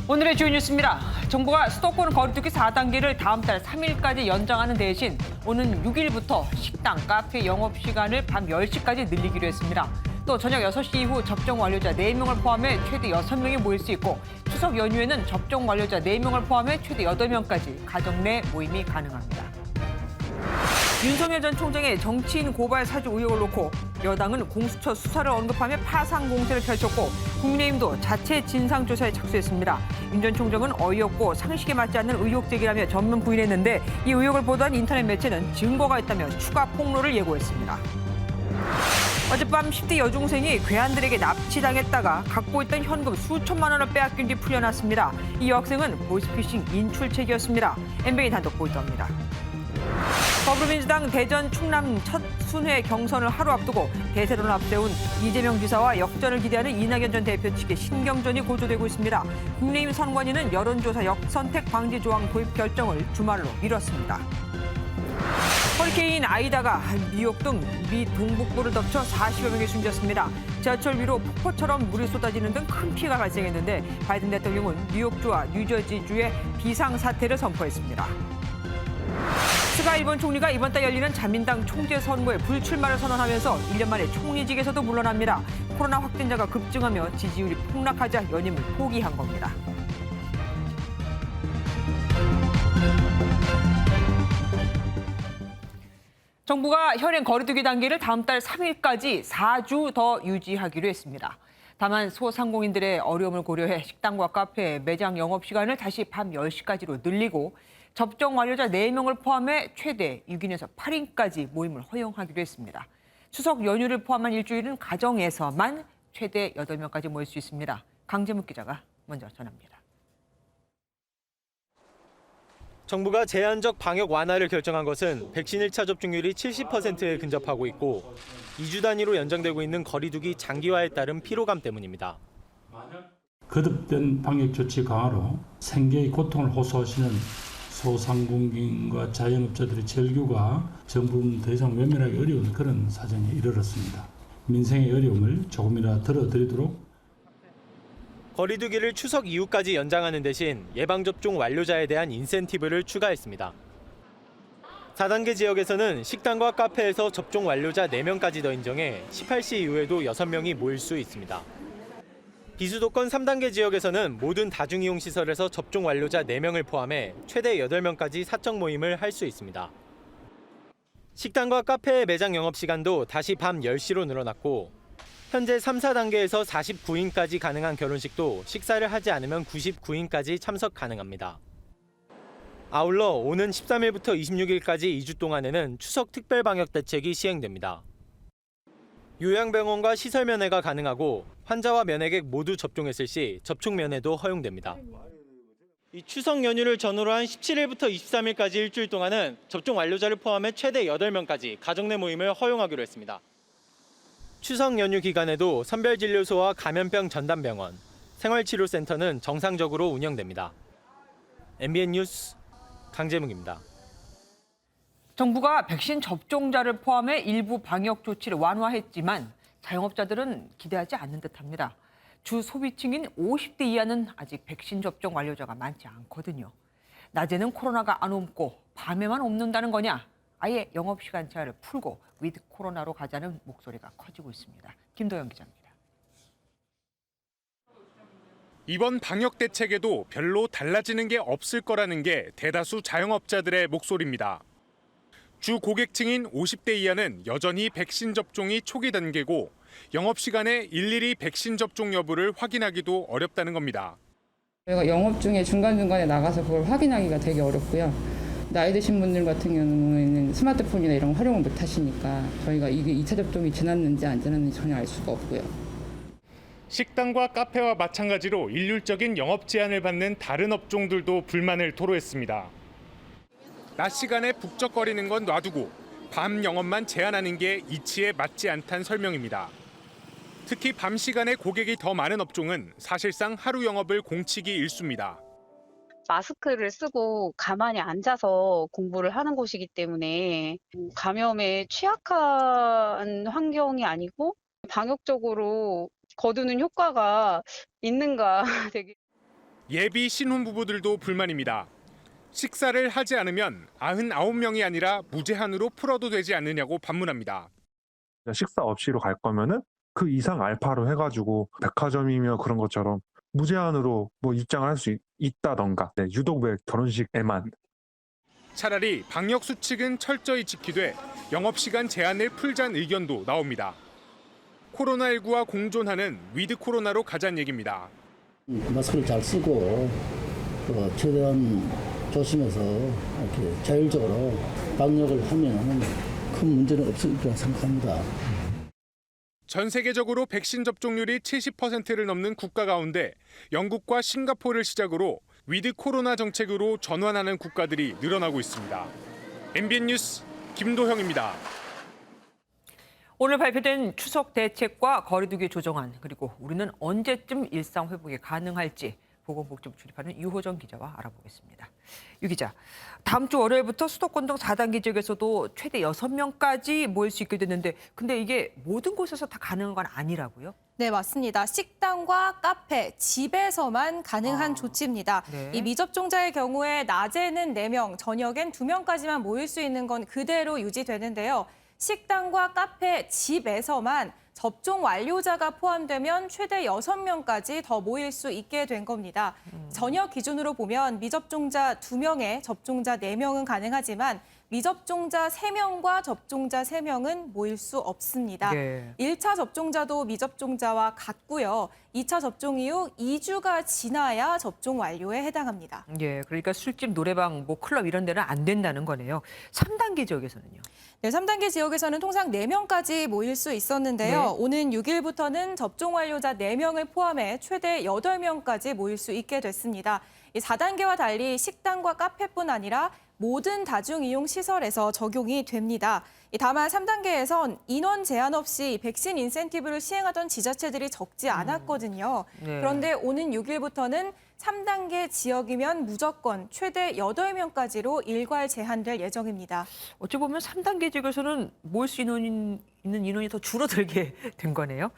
오늘의 주요 뉴스입니다. 정부가 수도권 거리두기 4단계를 다음 달 3일까지 연장하는 대신 오는 6일부터 식당, 카페 영업시간을 밤 10시까지 늘리기로 했습니다. 또 저녁 6시 이후 접종 완료자 4명을 포함해 최대 6명이 모일 수 있고 추석 연휴에는 접종 완료자 4명을 포함해 최대 8명까지 가정 내 모임이 가능합니다. 윤석열 전 총장의 정치인 고발 사주 의혹을 놓고 여당은 공수처 수사를 언급하며 파상 공세를 펼쳤고 국민의힘도 자체 진상조사에 착수했습니다. 윤 전 총장은 어이없고 상식에 맞지 않는 의혹 제기라며 전면 부인했는데 이 의혹을 보도한 인터넷 매체는 증거가 있다며 추가 폭로를 예고했습니다. 어젯밤 10대 여중생이 괴한들에게 납치당했다가 갖고 있던 현금 수천만 원을 빼앗긴 뒤 풀려났습니다. 이 여학생은 보이스피싱 인출책이었습니다. MBN 단독 보도합니다. 더불어민주당 대전 충남 첫 순회 경선을 하루 앞두고 대세론을 앞세운 이재명 지사와 역전을 기대하는 이낙연 전 대표 측의 신경전이 고조되고 있습니다. 국민의힘 선관위는 여론조사 역선택 방지 조항 도입 결정을 주말로 미뤘습니다. 허리케인 아이다가 뉴욕 등 미 동북부를 덮쳐 40여 명이 숨졌습니다. 지하철 위로 폭포처럼 물이 쏟아지는 등 큰 피해가 발생했는데 바이든 대통령은 뉴욕주와 뉴저지주에 비상사태를 선포했습니다. 스가 일본 총리가 이번 달 열리는 자민당 총재 선거에 불출마를 선언하면서 1년 만에 총리직에서도 물러납니다. 코로나 확진자가 급증하며 지지율이 폭락하자 연임을 포기한 겁니다. 정부가 현행 거리두기 단계를 다음 달 3일까지 4주 더 유지하기로 했습니다. 다만 소상공인들의 어려움을 고려해 식당과 카페, 매장 영업시간을 다시 밤 10시까지로 늘리고 접종 완료자 4명을 포함해 최대 6인에서 8인까지 모임을 허용하기로 했습니다. 추석 연휴를 포함한 일주일은 가정에서만 최대 8명까지 모일 수 있습니다. 강재묵 기자가 먼저 전합니다. 정부가 제한적 방역 완화를 결정한 것은 백신 1차 접종률이 70%에 근접하고 있고 2주 단위로 연장되고 있는 거리두기 장기화에 따른 피로감 때문입니다. 거듭된 방역 조치 강화로 생계의 고통을 호소하시는 소상공인과 자영업자들의 절규가 정부는 더 이상 외면하기 어려운 그런 사정에 이르렀습니다. 민생의 어려움을 조금이라도 덜어드리도록 거리두기를 추석 이후까지 연장하는 대신 예방접종 완료자에 대한 인센티브를 추가했습니다. 4단계 지역에서는 식당과 카페에서 접종 완료자 4명까지 더 인정해 18시 이후에도 6명이 모일 수 있습니다. 비수도권 3단계 지역에서는 모든 다중이용 시설에서 접종 완료자 4명을 포함해 최대 8명까지 사적 모임을 할 수 있습니다. 식당과 카페의 매장 영업시간도 다시 밤 10시로 늘어났고 현재 3, 4단계에서 49인까지 가능한 결혼식도 식사를 하지 않으면 99인까지 참석 가능합니다. 아울러 오는 13일부터 26일까지 2주 동안에는 추석 특별방역대책이 시행됩니다. 요양병원과 시설 면회가 가능하고 환자와 면회객 모두 접종했을 시 접촉 면회도 허용됩니다. 이 추석 연휴를 전후로 한 17일부터 23일까지 일주일 동안은 접종 완료자를 포함해 최대 8명까지 가정 내 모임을 허용하기로 했습니다. 추석 연휴 기간에도 선별진료소와 감염병 전담병원, 생활치료센터는 정상적으로 운영됩니다. MBN 뉴스 강재묵입니다. 정부가 백신 접종자를 포함해 일부 방역 조치를 완화했지만 자영업자들은 기대하지 않는 듯합니다. 주 소비층인 50대 이하는 아직 백신 접종 완료자가 많지 않거든요. 낮에는 코로나가 안 옮고 밤에만 옮는다는 거냐? 아예 영업시간 제한을 풀고 위드 코로나로 가자는 목소리가 커지고 있습니다. 김도영 기자입니다. 이번 방역 대책에도 별로 달라지는 게 없을 거라는 게 대다수 자영업자들의 목소리입니다. 주 고객층인 50대 이하는 여전히 백신 접종이 초기 단계고 영업시간에 일일이 백신 접종 여부를 확인하기도 어렵다는 겁니다. 저희가 영업 중에 중간중간에 나가서 그걸 확인하기가 되게 어렵고요. 나이 드신 분들 같은 경우에는 스마트폰이나 이런 거 활용을 못 하시니까 저희가 이게 2차 접종이 지났는지 안 지났는지 전혀 알 수가 없고요. 식당과 카페와 마찬가지로 일률적인 영업 제한을 받는 다른 업종들도 불만을 토로했습니다. 낮 시간에 북적거리는 건 놔두고 밤 영업만 제한하는 게 이치에 맞지 않다는 설명입니다. 특히 밤 시간에 고객이 더 많은 업종은 사실상 하루 영업을 공치기 일쑤입니다. 마스크를 쓰고 가만히 앉아서 공부를 하는 곳이기 때문에 감염에 취약한 환경이 아니고 방역적으로 거두는 효과가 있는가 되게. 예비 신혼부부들도 불만입니다. 식사를 하지 않으면 99명이 아니라 무제한으로 풀어도 되지 않느냐고 반문합니다. 식사 없이로 갈 거면은 그 이상 알파로 해가지고 백화점이며 그런 것처럼 무제한으로 뭐 입장을 할 수 있다던가. 유독 왜 결혼식에만. 차라리 방역 수칙은 철저히 지키되 영업시간 제한을 풀자는 의견도 나옵니다. 코로나19와 공존하는 위드 코로나로 가자는 얘기입니다. 마스크를 잘 쓰고 최대한 조심해서 이렇게 자율적으로 방역을 하면 큰 문제는 없을 거라 생각합니다. 전 세계적으로 백신 접종률이 70%를 넘는 국가 가운데 영국과 싱가포르를 시작으로 위드 코로나 정책으로 전환하는 국가들이 늘어나고 있습니다. MBN 뉴스 김도형입니다. 오늘 발표된 추석 대책과 거리두기 조정안, 그리고 우리는 언제쯤 일상 회복이 가능할지 보건복지부 출입하는 유호정 기자와 알아보겠습니다. 유 기자, 다음 주 월요일부터 수도권 등 4단계 지역에서도 최대 6명까지 모일 수 있게 됐는데, 근데 이게 모든 곳에서 다 가능한 건 아니라고요? 네, 맞습니다. 식당과 카페, 집에서만 가능한 조치입니다. 네. 이 미접종자의 경우에 낮에는 4명, 저녁엔 2명까지만 모일 수 있는 건 그대로 유지되는데요. 식당과 카페, 집에서만 접종 완료자가 포함되면 최대 6명까지 더 모일 수 있게 된 겁니다. 전역 기준으로 보면 미접종자 2명에 접종자 4명은 가능하지만 미접종자 3명과 접종자 3명은 모일 수 없습니다. 네. 1차 접종자도 미접종자와 같고요. 2차 접종 이후 2주가 지나야 접종 완료에 해당합니다. 예, 그러니까 술집, 노래방, 뭐 클럽 이런 데는 안 된다는 거네요. 3단계 지역에서는요? 네, 3단계 지역에서는 통상 4명까지 모일 수 있었는데요. 네. 오는 6일부터는 접종 완료자 4명을 포함해 최대 8명까지 모일 수 있게 됐습니다. 이 4단계와 달리 식당과 카페뿐 아니라 모든 다중이용시설에서 적용이 됩니다. 다만 3단계에선 인원 제한 없이 백신 인센티브를 시행하던 지자체들이 적지 않았거든요. 네. 그런데 오는 6일부터는 3단계 지역이면 무조건 최대 8명까지로 일괄 제한될 예정입니다. 어찌 보면 3단계 지역에서는 모일 수 있는 인원이 더 줄어들게 된 거네요.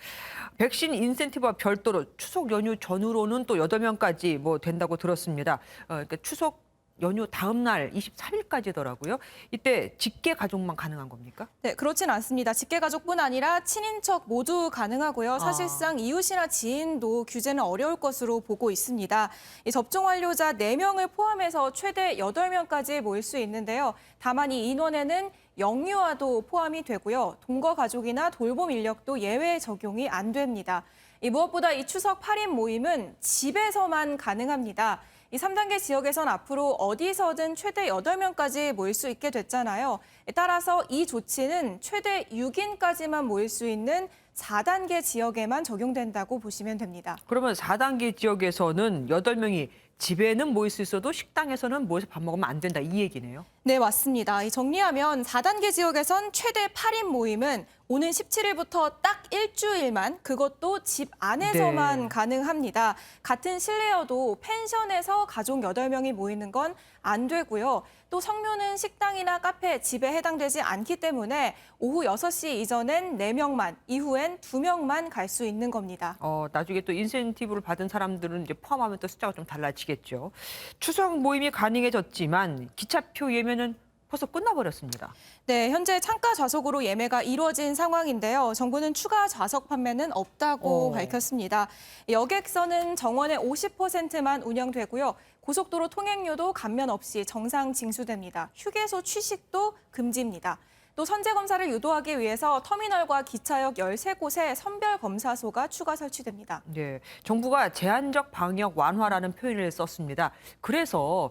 백신 인센티브와 별도로 추석 연휴 전후로는 또 8명까지 뭐 된다고 들었습니다. 그러니까 추석 연휴 다음 날 23일까지더라고요. 이때 직계 가족만 가능한 겁니까? 네, 그렇진 않습니다. 직계가족뿐 아니라 친인척 모두 가능하고요. 사실상 이웃이나 지인도 규제는 어려울 것으로 보고 있습니다. 이 접종 완료자 4명을 포함해서 최대 8명까지 모일 수 있는데요. 다만 이 인원에는 영유아도 포함이 되고요. 동거 가족이나 돌봄 인력도 예외 적용이 안 됩니다. 무엇보다 이 추석 8인 모임은 집에서만 가능합니다. 이 3단계 지역에선 앞으로 어디서든 최대 8명까지 모일 수 있게 됐잖아요. 따라서 이 조치는 최대 6인까지만 모일 수 있는 4단계 지역에만 적용된다고 보시면 됩니다. 그러면 4단계 지역에서는 8명이 집에는 모일 수 있어도 식당에서는 모여서 밥 먹으면 안 된다, 이 얘기네요. 네, 맞습니다. 정리하면 4단계 지역에선 최대 8인 모임은 오는 17일부터 딱 일주일만, 그것도 집 안에서만 네. 가능합니다. 같은 실내여도 펜션에서 가족 8명이 모이는 건 안 되고요. 또 성묘는 식당이나 카페, 집에 해당되지 않기 때문에 오후 6시 이전엔 4명만, 이후엔 2명만 갈 수 있는 겁니다. 나중에 또 인센티브를 받은 사람들은 이제 포함하면 또 숫자가 좀 달라지겠죠. 추석 모임이 가능해졌지만 기차표 예매는 벌써 끝나버렸습니다. 네, 현재 창가 좌석으로 예매가 이루어진 상황인데요. 정부는 추가 좌석 판매는 없다고 밝혔습니다. 여객선은 정원의 50%만 운영되고요. 고속도로 통행료도 감면 없이 정상 징수됩니다. 휴게소 취식도 금지입니다. 또 선제 검사를 유도하기 위해서 터미널과 기차역 13곳에 선별검사소가 추가 설치됩니다. 네, 정부가 제한적 방역 완화라는 표현을 썼습니다. 그래서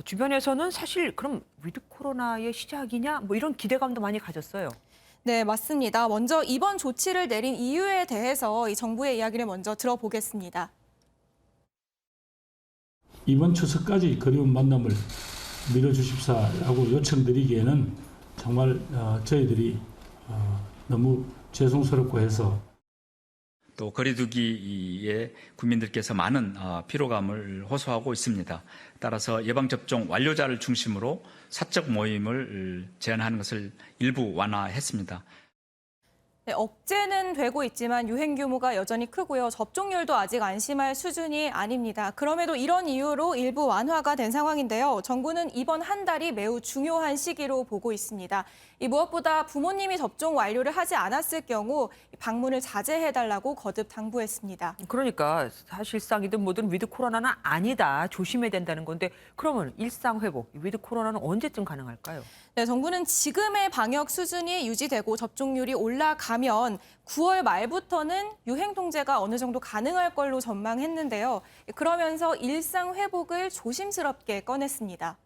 주변에서는 사실 그럼 위드 코로나의 시작이냐 뭐 이런 기대감도 많이 가졌어요. 네, 맞습니다. 먼저 이번 조치를 내린 이유에 대해서 이 정부의 이야기를 먼저 들어보겠습니다. 이번 추석까지 그리운 만남을 미뤄주십사라고 요청드리기에는 정말 저희들이 너무 죄송스럽고 해서 또 거리두기에 국민들께서 많은 피로감을 호소하고 있습니다. 따라서 예방접종 완료자를 중심으로 사적 모임을 제한하는 것을 일부 완화했습니다. 네, 억제는 되고 있지만 유행 규모가 여전히 크고요. 접종률도 아직 안심할 수준이 아닙니다. 그럼에도 이런 이유로 일부 완화가 된 상황인데요. 정부는 이번 한 달이 매우 중요한 시기로 보고 있습니다. 무엇보다 부모님이 접종 완료를 하지 않았을 경우 방문을 자제해달라고 거듭 당부했습니다. 그러니까 사실상이든 뭐든 위드 코로나는 아니다. 조심해야 된다는 건데 그러면 일상 회복, 위드 코로나는 언제쯤 가능할까요? 네, 정부는 지금의 방역 수준이 유지되고 접종률이 올라가면 9월 말부터는 유행 통제가 어느 정도 가능할 걸로 전망했는데요. 그러면서 일상 회복을 조심스럽게 꺼냈습니다.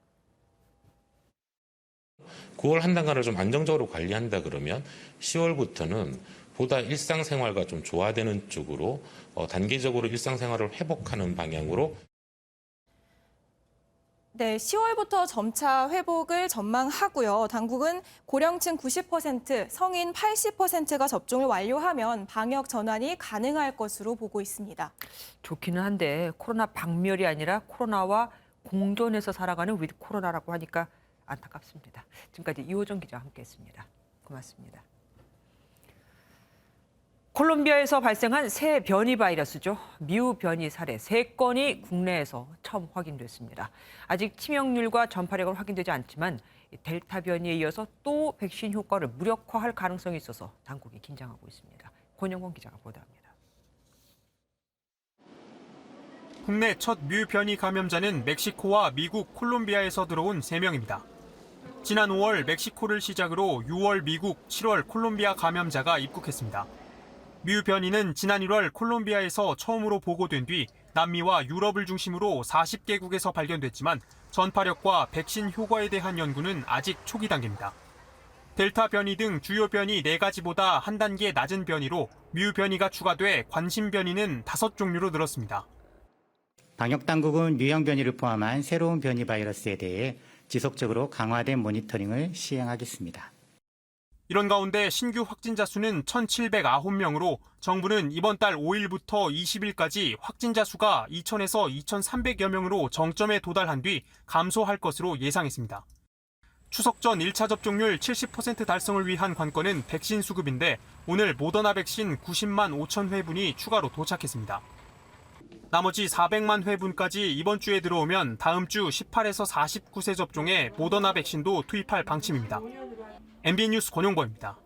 9월 한 달간을 좀 안정적으로 관리한다 그러면 10월부터는 보다 일상생활과 좀 조화되는 쪽으로 단계적으로 일상생활을 회복하는 방향으로 네, 10월부터 점차 회복을 전망하고요. 당국은 고령층 90%, 성인 80%가 접종을 완료하면 방역 전환이 가능할 것으로 보고 있습니다. 좋기는 한데 코로나 박멸이 아니라 코로나와 공존해서 살아가는 위드 코로나라고 하니까 안타깝습니다. 지금까지 이호정 기자와 함께했습니다. 고맙습니다. 콜롬비아에서 발생한 새 변이 바이러스죠. 미우 변이 사례 3건이 국내에서 처음 확인됐습니다. 아직 치명률과 전파력은 확인되지 않지만 델타 변이에 이어서 또 백신 효과를 무력화할 가능성이 있어서 당국이 긴장하고 있습니다. 권영권 기자가 보도합니다. 국내 첫 뮤 변이 감염자는 멕시코와 미국, 콜롬비아에서 들어온 3명입니다. 지난 5월 멕시코를 시작으로 6월 미국, 7월 콜롬비아 감염자가 입국했습니다. 뮤 변이는 지난 1월 콜롬비아에서 처음으로 보고된 뒤 남미와 유럽을 중심으로 40개국에서 발견됐지만 전파력과 백신 효과에 대한 연구는 아직 초기 단계입니다. 델타 변이 등 주요 변이 4가지보다 한 단계 낮은 변이로 뮤 변이가 추가돼 관심 변이는 5종류로 늘었습니다. 방역당국은 유형 변이를 포함한 새로운 변이 바이러스에 대해 지속적으로 강화된 모니터링을 시행하겠습니다. 이런 가운데 신규 확진자 수는 1,709명으로 정부는 이번 달 5일부터 20일까지 확진자 수가 2,000에서 2,300여 명으로 정점에 도달한 뒤 감소할 것으로 예상했습니다. 추석 전 1차 접종률 70% 달성을 위한 관건은 백신 수급인데 오늘 모더나 백신 90만 5천 회분이 추가로 도착했습니다. 나머지 400만 회분까지 이번 주에 들어오면 다음 주 18에서 49세 접종에 모더나 백신도 투입할 방침입니다. MBN 뉴스 권용범입니다.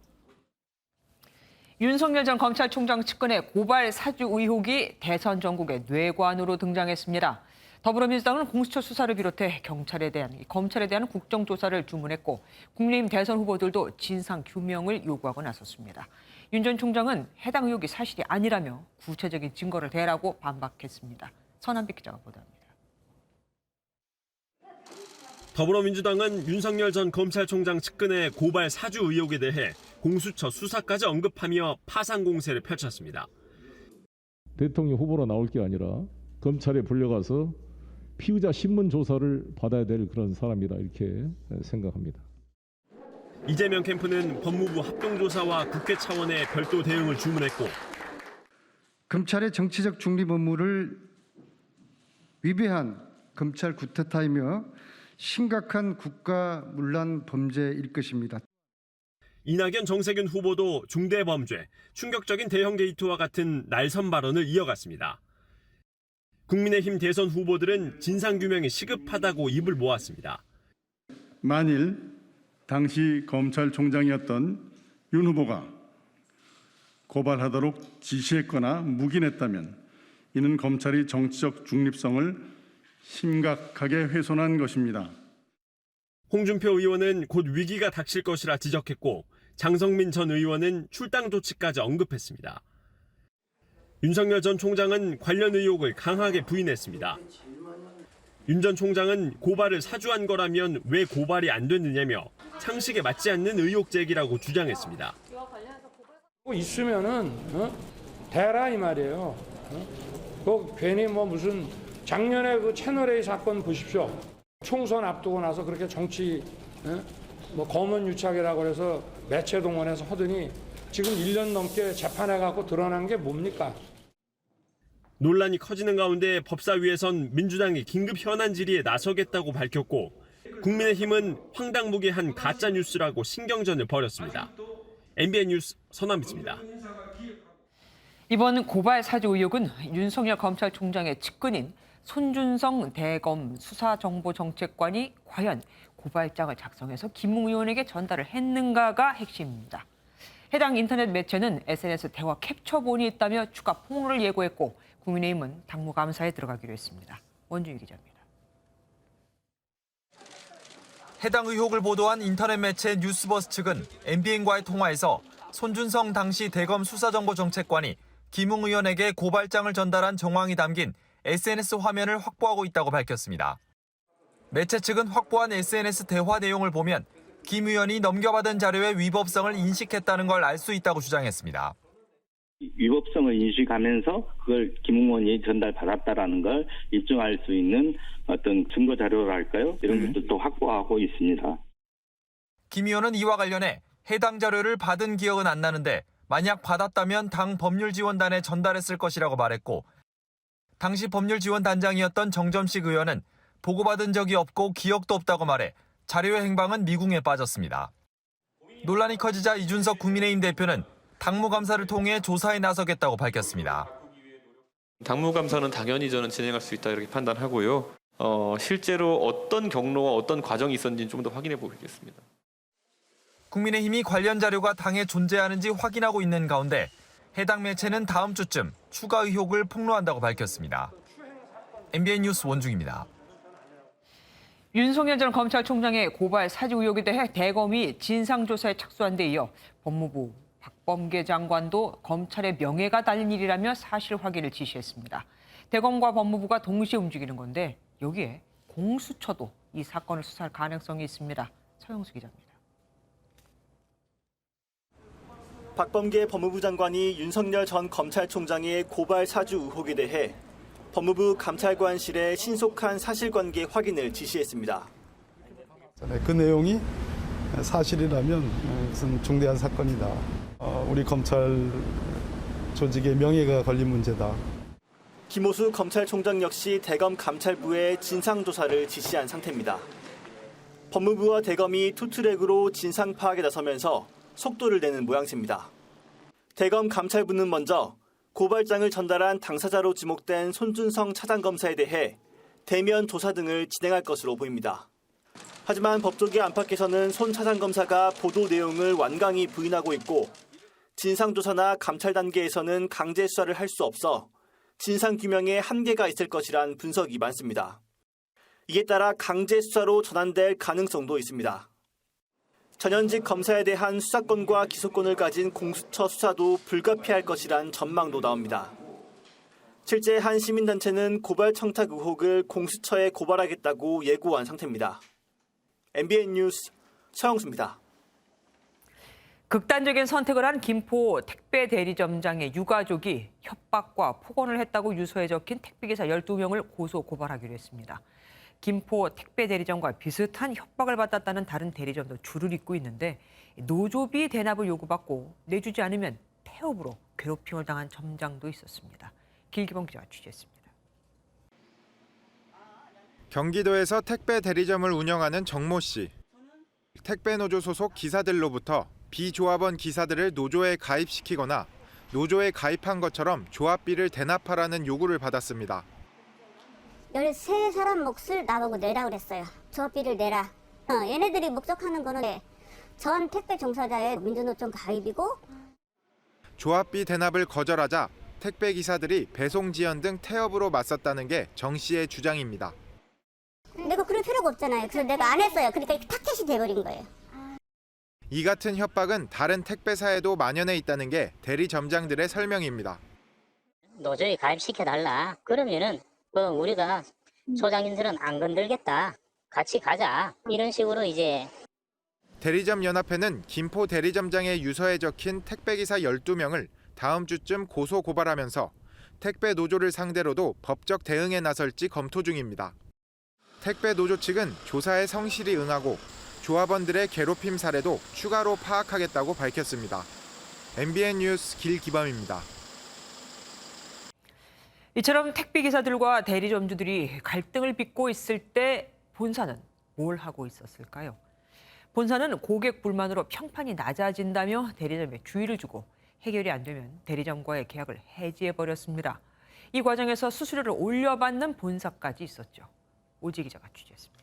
윤석열 전 검찰총장 측근의 고발 사주 의혹이 대선 전국의 뇌관으로 등장했습니다. 더불어민주당은 공수처 수사를 비롯해 검찰에 대한 국정조사를 주문했고 국민의힘 대선 후보들도 진상 규명을 요구하고 나섰습니다. 윤 전 총장은 해당 의혹이 사실이 아니라며 구체적인 증거를 대라고 반박했습니다. 선한빛 기자가 보도합니다. 더불어민주당은 윤석열 전 검찰총장 측근의 고발 사주 의혹에 대해 공수처 수사까지 언급하며 파상 공세를 펼쳤습니다. 대통령 후보로 나올 게 아니라 검찰에 불려가서 피의자 신문 조사를 받아야 될 그런 사람이다 이렇게 생각합니다. 이재명 캠프는 법무부 합동조사와 국회 차원의 별도 대응을 주문했고 검찰의 정치적 중립 의무를 위배한 검찰 쿠데타이며 심각한 국가문란 범죄일 것입니다. 이낙연, 정세균 후보도 중대범죄, 충격적인 대형 게이트와 같은 날선 발언을 이어갔습니다. 국민의힘 대선 후보들은 진상규명이 시급하다고 입을 모았습니다. 만일 당시 검찰총장이었던 윤 후보가 고발하도록 지시했거나 묵인했다면 이는 검찰이 정치적 중립성을 심각하게 훼손한 것입니다. 홍준표 의원은 곧 위기가 닥칠 것이라 지적했고 장성민 전 의원은 출당 조치까지 언급했습니다. 윤석열 전 총장은 관련 의혹을 강하게 부인했습니다. 윤 전 총장은 고발을 사주한 거라면 왜 고발이 안 됐느냐며 상식에 맞지 않는 의혹 제기라고 주장했습니다. 있으면은 대라 이 말이에요. 괜히 무슨 작년에 그 채널A 사건 보십시오. 총선 앞두고 나서 그렇게 정치 검은 유착이라고 해서 매체 동원해서 하더니 지금 1년 넘게 재판해갖고 드러난 게 뭡니까? 논란이 커지는 가운데 법사위에선 민주당이 긴급 현안 질의에 나서겠다고 밝혔고 국민의힘은 황당무계한 가짜뉴스라고 신경전을 벌였습니다. MBN 뉴스 선남입니다. 이번 고발 사주 의혹은 윤석열 검찰총장의 측근인 손준성 대검 수사정보정책관이 과연 고발장을 작성해서 김웅 의원에게 전달을 했는가가 핵심입니다. 해당 인터넷 매체는 SNS 대화 캡처본이 있다며 추가 폭로를 예고했고 국민의힘은 당무 감사에 들어가기로 했습니다. 원준희 기자입니다. 해당 의혹을 보도한 인터넷 매체 뉴스버스 측은 MBN과의 통화에서 손준성 당시 대검 수사정보정책관이 김웅 의원에게 고발장을 전달한 정황이 담긴 SNS 화면을 확보하고 있다고 밝혔습니다. 매체 측은 확보한 SNS 대화 내용을 보면 김 의원이 넘겨받은 자료의 위법성을 인식했다는 걸 알 수 있다고 주장했습니다. 위법성을 인식하면서 그걸 김웅 의원이 전달받았다라는 걸 입증할 수 있는 어떤 증거 자료랄까요? 이런 것들도 확보하고 있습니다. 김 의원은 이와 관련해 해당 자료를 받은 기억은 안 나는데 만약 받았다면 당 법률지원단에 전달했을 것이라고 말했고 당시 법률지원단장이었던 정점식 의원은 보고받은 적이 없고 기억도 없다고 말해 자료의 행방은 미궁에 빠졌습니다. 논란이 커지자 이준석 국민의힘 대표는 당무감사를 통해 조사에 나서겠다고 밝혔습니다. 당무감사는 당연히 저는 진행할 수 있다 이렇게 판단하고요. 실제로 어떤 경로와 어떤 과정이 있었는지 좀 더 확인해 보겠습니다. 국민의힘이 관련 자료가 당에 존재하는지 확인하고 있는 가운데 해당 매체는 다음 주쯤 추가 의혹을 폭로한다고 밝혔습니다. MBN 뉴스 원중입니다. 윤석열 전 검찰총장의 고발 사주 의혹에 대해 대검이 진상조사에 착수한 데 이어 법무부 박범계 장관도 검찰의 명예가 달린 일이라며 사실 확인을 지시했습니다. 대검과 법무부가 동시에 움직이는 건데 여기에 공수처도 이 사건을 수사할 가능성이 있습니다. 서영수 기자입니다. 박범계 법무부 장관이 윤석열 전 검찰총장의 고발 사주 의혹에 대해 법무부 감찰관실에 신속한 사실관계 확인을 지시했습니다. 그 내용이 사실이라면 무슨 중대한 사건이다. 우리 검찰 조직의 명예가 걸린 문제다. 김호수 검찰총장 역시 대검 감찰부에 진상조사를 지시한 상태입니다. 법무부와 대검이 투트랙으로 진상 파악에 나서면서 속도를 내는 모양새입니다. 대검 감찰부는 먼저 고발장을 전달한 당사자로 지목된 손준성 차장검사에 대해 대면 조사 등을 진행할 것으로 보입니다. 하지만 법조계 안팎에서는 손 차장검사가 보도 내용을 완강히 부인하고 있고 진상조사나 감찰 단계에서는 강제 수사를 할 수 없어 진상규명에 한계가 있을 것이란 분석이 많습니다. 이에 따라 강제 수사로 전환될 가능성도 있습니다. 전현직 검사에 대한 수사권과 기소권을 가진 공수처 수사도 불가피할 것이란 전망도 나옵니다. 실제 한 시민단체는 고발 청탁 의혹을 공수처에 고발하겠다고 예고한 상태입니다. MBN 뉴스 서영수입니다. 극단적인 선택을 한 김포 택배 대리점장의 유가족이 협박과 폭언을 했다고 유서에 적힌 택배기사 12명을 고소 고발하기로 했습니다. 김포 택배 대리점과 비슷한 협박을 받았다는 다른 대리점도 줄을 잇고 있는데 노조비 대납을 요구받고 내주지 않으면 폐업으로 괴롭힘을 당한 점장도 있었습니다. 길기범 기자가 취재했습니다. 경기도에서 택배 대리점을 운영하는 정모 씨. 택배 노조 소속 기사들로부터 비조합원 기사들을 노조에 가입시키거나 노조에 가입한 것처럼 조합비를 대납하라는 요구를 받았습니다. 13사람 몫을 나보고 내라 그랬어요. 조합비를 내라. 얘네들이 목적하는 거는 전 택배 종사자의 민주노총 가입이고 조합비 대납을 거절하자 택배 기사들이 배송 지연 등 태업으로 맞섰다는 게 정 씨의 주장입니다. 내가 그럴 필요가 없잖아요. 그래서 내가 안 했어요. 그러니까 타켓이 돼버린 거예요. 이 같은 협박은 다른 택배사에도 만연해 있다는 게 대리점장들의 설명입니다. 노조에 가입시켜달라. 그러면은 우리가 소장님들은 안 건들겠다. 같이 가자. 이런 식으로 이제. 대리점 연합회는 김포 대리점장의 유서에 적힌 택배기사 12명을 다음 주쯤 고소 고발하면서 택배 노조를 상대로도 법적 대응에 나설지 검토 중입니다. 택배 노조 측은 조사에 성실히 응하고 조합원들의 괴롭힘 사례도 추가로 파악하겠다고 밝혔습니다. MBN 뉴스 길기범입니다. 이처럼 택배기사들과 대리점주들이 갈등을 빚고 있을 때 본사는 뭘 하고 있었을까요? 본사는 고객 불만으로 평판이 낮아진다며 대리점에 주의를 주고 해결이 안 되면 대리점과의 계약을 해지해버렸습니다. 이 과정에서 수수료를 올려받는 본사까지 있었죠. 오지 기자가 취재했습니다.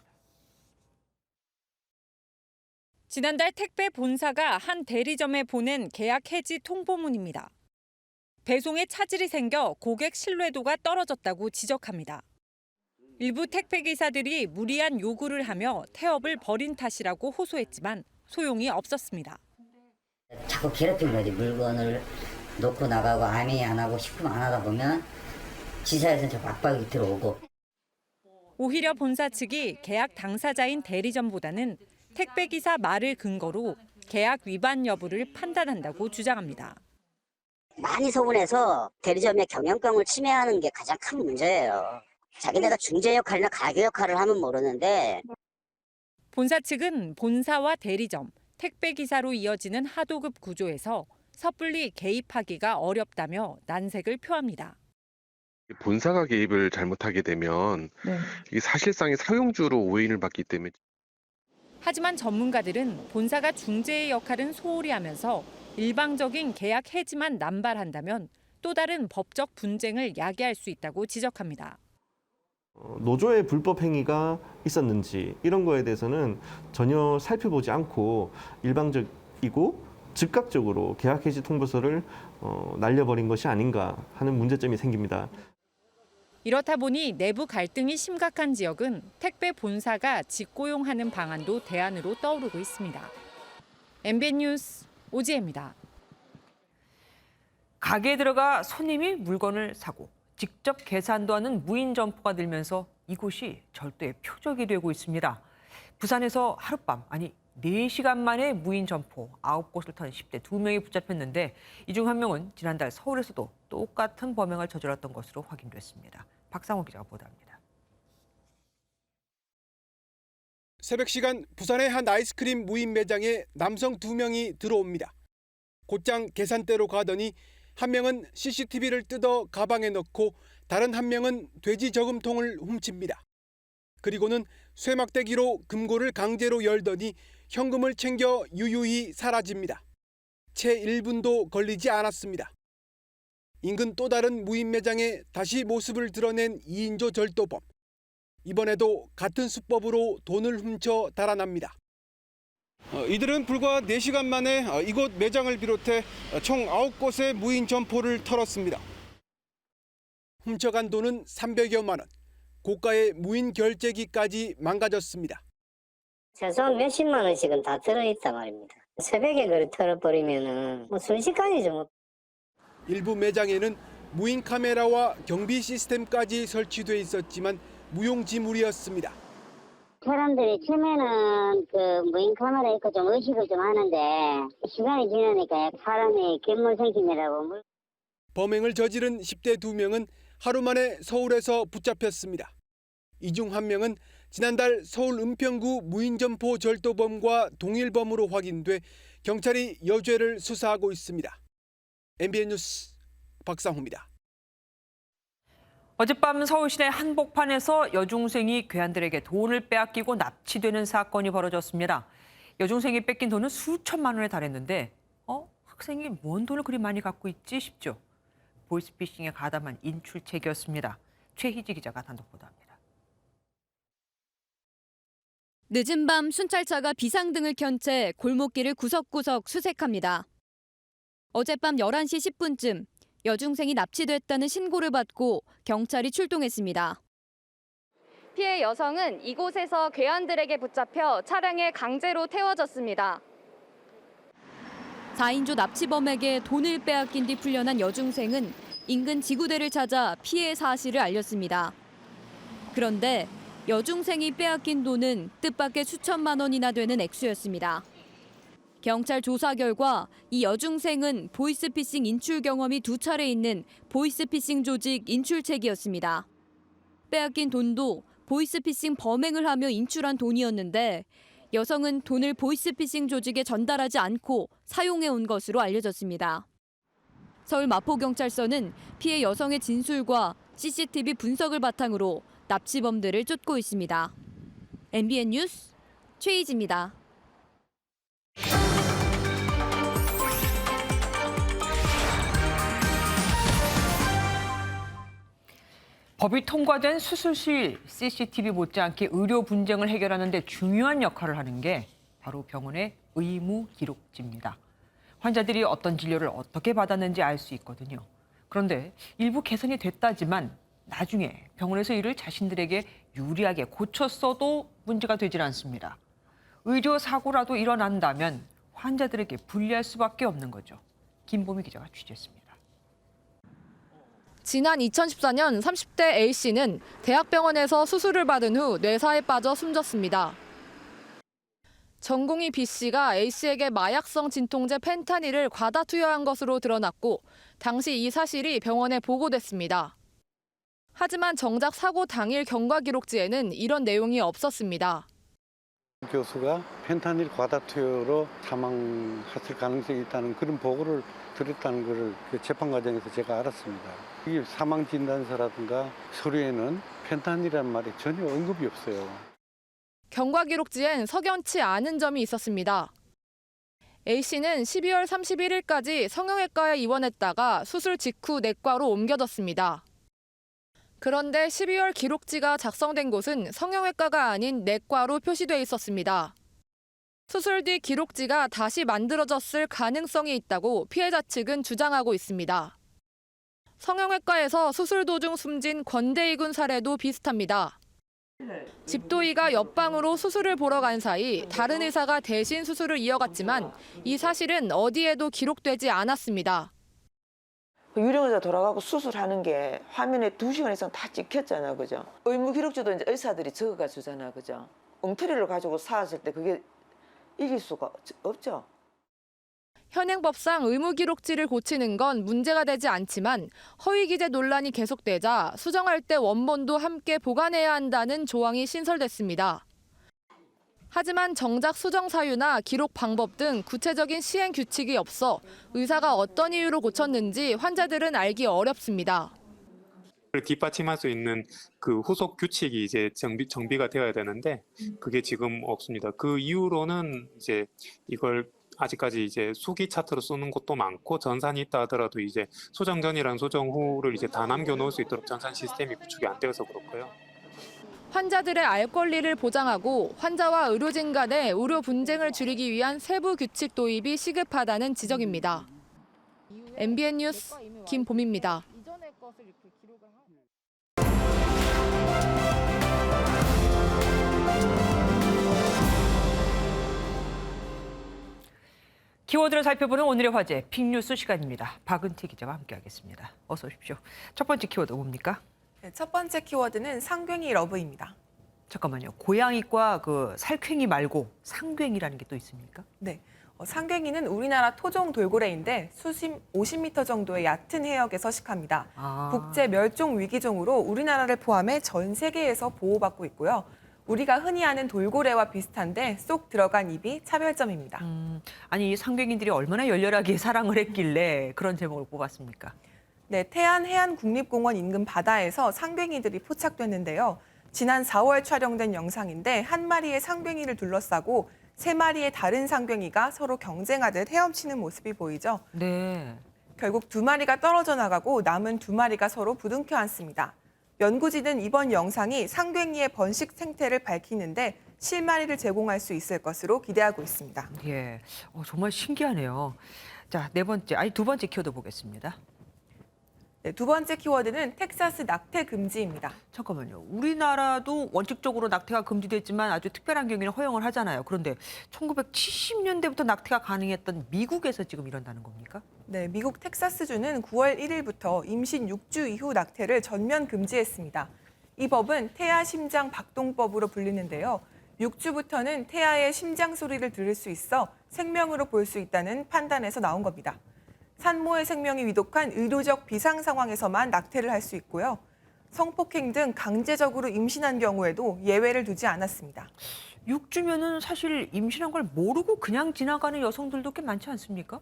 지난달 택배 본사가 한 대리점에 보낸 계약 해지 통보문입니다. 배송에 차질이 생겨 고객 신뢰도가 떨어졌다고 지적합니다. 일부 택배기사들이 무리한 요구를 하며 태업을 벌인 탓이라고 호소했지만 소용이 없었습니다. 자꾸 괴롭힌 거지. 물건을 놓고 나가고 안의 안 하고 식품 안 하다 보면 지사에서는 자꾸 압박이 들어오고. 오히려 본사 측이 계약 당사자인 대리점보다는 택배기사 말을 근거로 계약 위반 여부를 판단한다고 주장합니다. 많이 소문해서 대리점의 경영권을 침해하는 게 가장 큰 문제예요. 자기네가 중재 역할이나 가교 역할을 하면 모르는데. 본사 측은 본사와 대리점, 택배기사로 이어지는 하도급 구조에서 섣불리 개입하기가 어렵다며 난색을 표합니다. 본사가 개입을 잘못하게 되면 이게 사실상의 사용주로 오인을 받기 때문에. 하지만 전문가들은 본사가 중재의 역할은 소홀히 하면서 일방적인 계약 해지만 남발한다면 또 다른 법적 분쟁을 야기할 수 있다고 지적합니다. 노조의 불법 행위가 있었는지 이런 거에 대해서는 전혀 살펴보지 않고 일방적이고 즉각적으로 계약 해지 통보서를 날려버린 것이 아닌가 하는 문제점이 생깁니다. 이렇다 보니 내부 갈등이 심각한 지역은 택배 본사가 직고용하는 방안도 대안으로 떠오르고 있습니다. MBN 뉴스 오지혜입니다. 가게에 들어가 손님이 물건을 사고 직접 계산도 하는 무인 점포가 늘면서 이곳이 절도의 표적이 되고 있습니다. 부산에서 하룻밤, 아니 4시간 만에 무인 점포 9곳을 턴 10대 2명이 붙잡혔는데 이 중 한 명은 지난달 서울에서도 똑같은 범행을 저질렀던 것으로 확인됐습니다. 박상호 기자가 보도합니다. 새벽 시간 부산의 한 아이스크림 무인 매장에 남성 2명이 들어옵니다. 곧장 계산대로 가더니 한 명은 CCTV를 뜯어 가방에 넣고 다른 한 명은 돼지 저금통을 훔칩니다. 그리고는 쇠막대기로 금고를 강제로 열더니 현금을 챙겨 유유히 사라집니다. 채 1분도 걸리지 않았습니다. 인근 또 다른 무인 매장에 다시 모습을 드러낸 2인조 절도범. 이번에도 같은 수법으로 돈을 훔쳐 달아납니다. 이들은 불과 4시간 만에 이곳 매장을 비롯해 총 9곳의 무인 점포를 털었습니다. 훔쳐간 돈은 300여만 원, 고가의 무인 결제기까지 망가졌습니다. 최소한 몇십만 원씩은 다 들어있단 말입니다. 새벽에 그걸 털어버리면은 순식간이죠. 일부 매장에는 무인 카메라와 경비 시스템까지 설치돼 있었지만 무용지물이었습니다. 사람들이 처음에는 그 무인 카메라 있고 좀 의식을 좀 하는데 시간이 지나니까 사람이 견물생심이라고. 범행을 저지른 10대 2명은 하루 만에 서울에서 붙잡혔습니다. 이 중 한 명은 지난달 서울 은평구 무인점포 절도범과 동일범으로 확인돼 경찰이 여죄를 수사하고 있습니다. MBN 뉴스 박상호입니다. 어젯밤 서울시내 한복판에서 여중생이 괴한들에게 돈을 빼앗기고 납치되는 사건이 벌어졌습니다. 여중생이 뺏긴 돈은 수천만 원에 달했는데 학생이 뭔 돈을 그리 많이 갖고 있지 싶죠. 보이스피싱에 가담한 인출책이었습니다. 최희지 기자가 단독 보도합니다. 늦은 밤 순찰차가 비상등을 켠 채 골목길을 구석구석 수색합니다. 어젯밤 11시 10분쯤 여중생이 납치됐다는 신고를 받고 경찰이 출동했습니다. 피해 여성은 이곳에서 괴한들에게 붙잡혀 차량에 강제로 태워졌습니다. 4인조 납치범에게 돈을 빼앗긴 뒤 풀려난 여중생은 인근 지구대를 찾아 피해 사실을 알렸습니다. 그런데 여중생이 빼앗긴 돈은 뜻밖의 수천만 원이나 되는 액수였습니다. 경찰 조사 결과 이 여중생은 보이스피싱 인출 경험이 2차례 있는 보이스피싱 조직 인출책이었습니다. 빼앗긴 돈도 보이스피싱 범행을 하며 인출한 돈이었는데 여성은 돈을 보이스피싱 조직에 전달하지 않고 사용해 온 것으로 알려졌습니다. 서울 마포경찰서는 피해 여성의 진술과 CCTV 분석을 바탕으로 납치범들을 쫓고 있습니다. MBN 뉴스 최희지입니다. 법이 통과된 수술실 CCTV 못지않게 의료 분쟁을 해결하는 데 중요한 역할을 하는 게 바로 병원의 의무 기록지입니다. 환자들이 어떤 진료를 어떻게 받았는지 알 수 있거든요. 그런데 일부 개선이 됐다지만 나중에 병원에서 이를 자신들에게 유리하게 고쳤어도 문제가 되질 않습니다. 의료 사고라도 일어난다면 환자들에게 불리할 수밖에 없는 거죠. 김보미 기자가 취재했습니다. 지난 2014년 30대 A씨는 대학병원에서 수술을 받은 후 뇌사에 빠져 숨졌습니다. 전공의 B씨가 A씨에게 마약성 진통제 펜타닐을 과다 투여한 것으로 드러났고 당시 이 사실이 병원에 보고됐습니다. 하지만 정작 사고 당일 경과 기록지에는 이런 내용이 없었습니다. 교수가 펜타닐 과다 투여로 사망했을 가능성이 있다는 그런 보고를 드렸다는 것을 재판 과정에서 제가 알았습니다. 이 사망 진단서라든가 서류에는 펜타닐이라는 말이 전혀 언급이 없어요. 경과 기록지엔 석연치 않은 점이 있었습니다. A씨는 12월 31일까지 성형외과에 입원했다가 수술 직후 내과로 옮겨졌습니다. 그런데 12월 기록지가 작성된 곳은 성형외과가 아닌 내과로 표시돼 있었습니다. 수술 뒤 기록지가 다시 만들어졌을 가능성이 있다고 피해자 측은 주장하고 있습니다. 성형외과에서 수술 도중 숨진 권대희 군 사례도 비슷합니다. 집도이가 옆방으로 수술을 보러 간 사이 다른 의사가 대신 수술을 이어갔지만 이 사실은 어디에도 기록되지 않았습니다. 유령의자 돌아가고 수술하는 게 화면에 2시간 이상 다 찍혔잖아, 그죠? 의무 기록지도 이제 의사들이 적어가 주잖아, 그죠? 엉터리를 가지고 사왔을 때 그게 이길 수가 없죠. 현행법상 의무 기록지를 고치는 건 문제가 되지 않지만 허위 기재 논란이 계속되자 수정할 때 원본도 함께 보관해야 한다는 조항이 신설됐습니다. 하지만 정작 수정 사유나 기록 방법 등 구체적인 시행 규칙이 없어 의사가 어떤 이유로 고쳤는지 환자들은 알기 어렵습니다. 뒷받침할 수 있는 그 후속 규칙이 이제 정비가 되어야 되는데 그게 지금 없습니다. 그 이후로는 이제 이걸 아직까지 이제 수기 차트로 쓰는 것도 많고 전산이 있다 하더라도 이제 수정 전이랑 수정 후를 이제 다 남겨놓을 수 있도록 전산 시스템이 구축이 안 되어서 그렇고요. 환자들의 알 권리를 보장하고 환자와 의료진 간의 의료 분쟁을 줄이기 위한 세부 규칙 도입이 시급하다는 지적입니다. MBN 뉴스 김봄입니다. 키워드를 살펴보는 오늘의 화제 빅뉴스 시간입니다. 박은채 기자와 함께하겠습니다. 어서 오십시오. 첫 번째 키워드 뭡니까? 네, 첫 번째 키워드는 상괭이 러브입니다. 잠깐만요. 고양이과 그 살쾡이 말고 상괭이라는 게 또 있습니까? 네, 상괭이는 우리나라 토종 돌고래인데 수심 50m 정도의 얕은 해역에 서식합니다. 국제 멸종 위기종으로 우리나라를 포함해 전 세계에서 보호받고 있고요. 우리가 흔히 아는 돌고래와 비슷한데 쏙 들어간 입이 차별점입니다. 아니 상괭이들이 얼마나 열렬하게 사랑을 했길래 그런 제목을 뽑았습니까? 네, 태안 해안국립공원 인근 바다에서 상괭이들이 포착됐는데요. 지난 4월 촬영된 영상인데 한 마리의 상괭이를 둘러싸고 3마리의 다른 상괭이가 서로 경쟁하듯 헤엄치는 모습이 보이죠. 네. 결국 2마리가 떨어져 나가고 남은 2마리가 서로 부둥켜 앉습니다. 연구진은 이번 영상이 상괭이의 번식 생태를 밝히는데 실마리를 제공할 수 있을 것으로 기대하고 있습니다. 예, 정말 신기하네요. 자, 두 번째 키워드 보겠습니다. 네, 두 번째 키워드는 텍사스 낙태 금지입니다. 잠깐만요. 우리나라도 원칙적으로 낙태가 금지됐지만 아주 특별한 경우에는 허용을 하잖아요. 그런데 1970년대부터 낙태가 가능했던 미국에서 지금 이런다는 겁니까? 네, 미국 텍사스주는 9월 1일부터 임신 6주 이후 낙태를 전면 금지했습니다. 이 법은 태아 심장 박동법으로 불리는데요. 6주부터는 태아의 심장 소리를 들을 수 있어 생명으로 볼 수 있다는 판단에서 나온 겁니다. 산모의 생명이 위독한 의료적 비상 상황에서만 낙태를 할 수 있고요. 성폭행 등 강제적으로 임신한 경우에도 예외를 두지 않았습니다. 6주면은 사실 임신한 걸 모르고 그냥 지나가는 여성들도 꽤 많지 않습니까?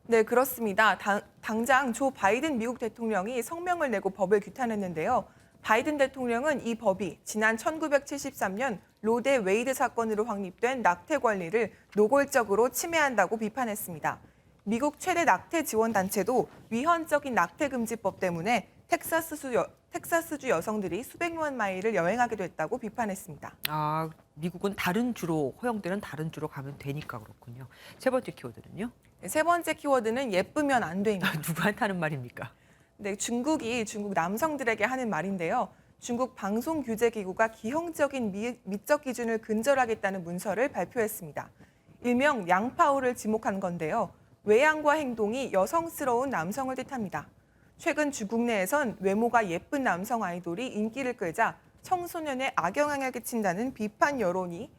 네, 그렇습니다. 당장 조 바이든 미국 대통령이 성명을 내고 법을 규탄했는데요. 바이든 대통령은 이 법이 지난 1973년 로데 웨이드 사건으로 확립된 낙태 권리를 노골적으로 침해한다고 비판했습니다. 미국 최대 낙태 지원 단체도 위헌적인 낙태 금지법 때문에 텍사스주 텍사스주 여성들이 수백만 마일을 여행하기도 했다고 비판했습니다. 아, 미국은 다른 주로 허용되는 다른 주로 가면 되니까 그렇군요. 세 번째 키워드는요? 세 번째 키워드는 예쁘면 안 돼입니다. 누구한테 하는 말입니까? 네, 중국이 중국 남성들에게 하는 말인데요. 중국 방송규제기구가 기형적인 미적 기준을 근절하겠다는 문서를 발표했습니다. 일명 양파오를 지목한 건데요. 외양과 행동이 여성스러운 남성을 뜻합니다. 최근 중국 내에선 외모가 예쁜 남성 아이돌이 인기를 끌자 청소년에 악영향을 끼친다는 비판 여론이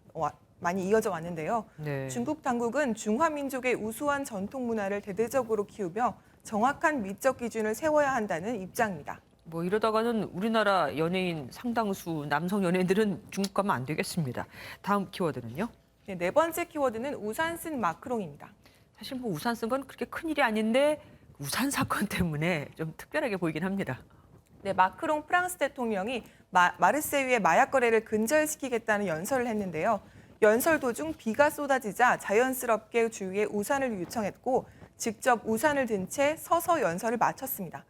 많이 이어져 왔는데요. 네. 중국 당국은 중화민족의 우수한 전통 문화를 대대적으로 키우며 정확한 미적 기준을 세워야 한다는 입장입니다. 뭐 이러다가는 우리나라 연예인 상당수 남성 연예인들은 중국 가면 안 되겠습니다. 다음 키워드는요? 네, 네 번째 키워드는 우산 쓴 마크롱입니다. 사실 뭐 우산 쓴 건 그렇게 큰일이 아닌데 우산 사건 때문에 좀 특별하게 보이긴 합니다. 네, 마크롱 프랑스 대통령이 마르세유의 마약 거래를 근절시키겠다는 연설을 했는데요. 연설 도중 비가 쏟아지자 자연스럽게 주위에 우산을 요청했고 직접 우산을 든 채 서서 연설을 마쳤습니다.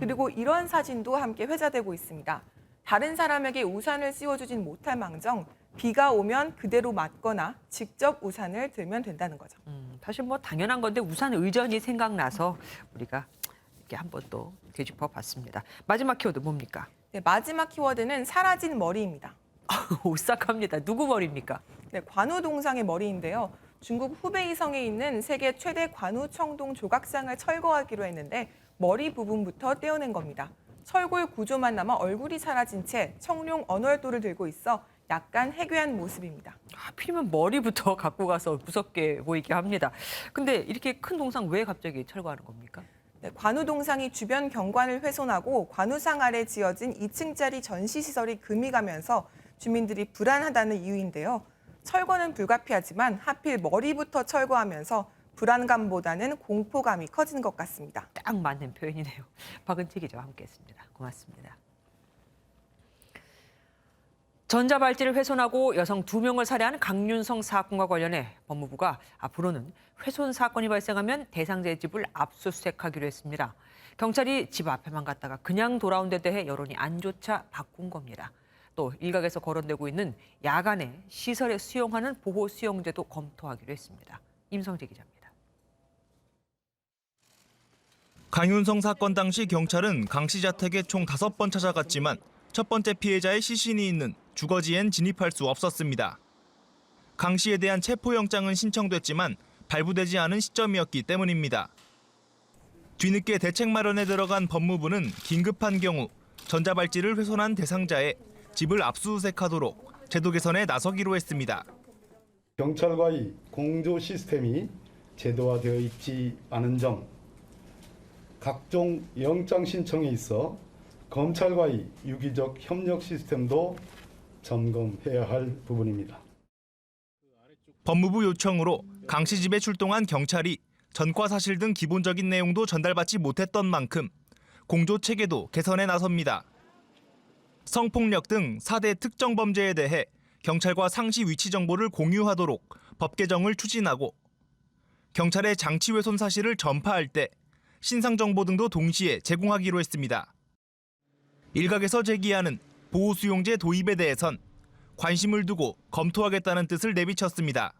그리고 이런 사진도 함께 회자되고 있습니다. 다른 사람에게 우산을 씌워주진 못할 망정 비가 오면 그대로 맞거나 직접 우산을 들면 된다는 거죠. 사실 뭐 당연한 건데 우산 의전이 생각나서 우리가 이렇게 한번 또 되짚어 봤습니다. 마지막 키워드 뭡니까? 네, 마지막 키워드는 사라진 머리입니다. 오싹합니다. 누구 머리입니까? 네, 관우동상의 머리인데요. 중국 후베이성에 있는 세계 최대 관우청동 조각상을 철거하기로 했는데 머리 부분부터 떼어낸 겁니다. 철골 구조만 남아 얼굴이 사라진 채 청룡 언월도를 들고 있어 약간 해괴한 모습입니다. 하필이면 머리부터 갖고 가서 무섭게 보이게 합니다. 근데 이렇게 큰 동상 왜 갑자기 철거하는 겁니까? 네, 관우동상이 주변 경관을 훼손하고 관우상 아래 지어진 2층짜리 전시시설이 금이 가면서 주민들이 불안하다는 이유인데요. 철거는 불가피하지만 하필 머리부터 철거하면서 불안감보다는 공포감이 커지는 것 같습니다. 딱 맞는 표현이네요. 박은채 기자와 함께했습니다. 고맙습니다. 전자발찌를 훼손하고 여성 2명을 살해한 강윤성 사건과 관련해 법무부가 앞으로는 훼손 사건이 발생하면 대상자의 집을 압수수색하기로 했습니다. 경찰이 집 앞에만 갔다가 그냥 돌아온 데 대해 여론이 안 좋자 바꾼 겁니다. 또 일각에서 거론되고 있는 야간에 시설에 수용하는 보호 수용제도 검토하기로 했습니다. 임성재 기자입니다. 강윤성 사건 당시 경찰은 강 씨 자택에 총 5번 찾아갔지만 첫 번째 피해자의 시신이 있는 주거지엔 진입할 수 없었습니다. 강 씨에 대한 체포영장은 신청됐지만 발부되지 않은 시점이었기 때문입니다. 뒤늦게 대책 마련에 들어간 법무부는 긴급한 경우 전자발찌를 훼손한 대상자의 집을 압수수색하도록 제도 개선에 나서기로 했습니다. 경찰과의 공조 시스템이 제도화되어 있지 않은 점, 각종 영장 신청에 있어 검찰과의 유기적 협력 시스템도 점검해야 할 부분입니다. 법무부 요청으로 강 씨 집에 출동한 경찰이 전과 사실 등 기본적인 내용도 전달받지 못했던 만큼 공조 체계도 개선에 나섭니다. 성폭력 등 4대 특정 범죄에 대해 경찰과 상시 위치 정보를 공유하도록 법 개정을 추진하고 경찰의 장치 훼손 사실을 전파할 때 신상 정보 등도 동시에 제공하기로 했습니다. 일각에서 제기하는 보호 수용제 도입에 대해선 관심을 두고 검토하겠다는 뜻을 내비쳤습니다.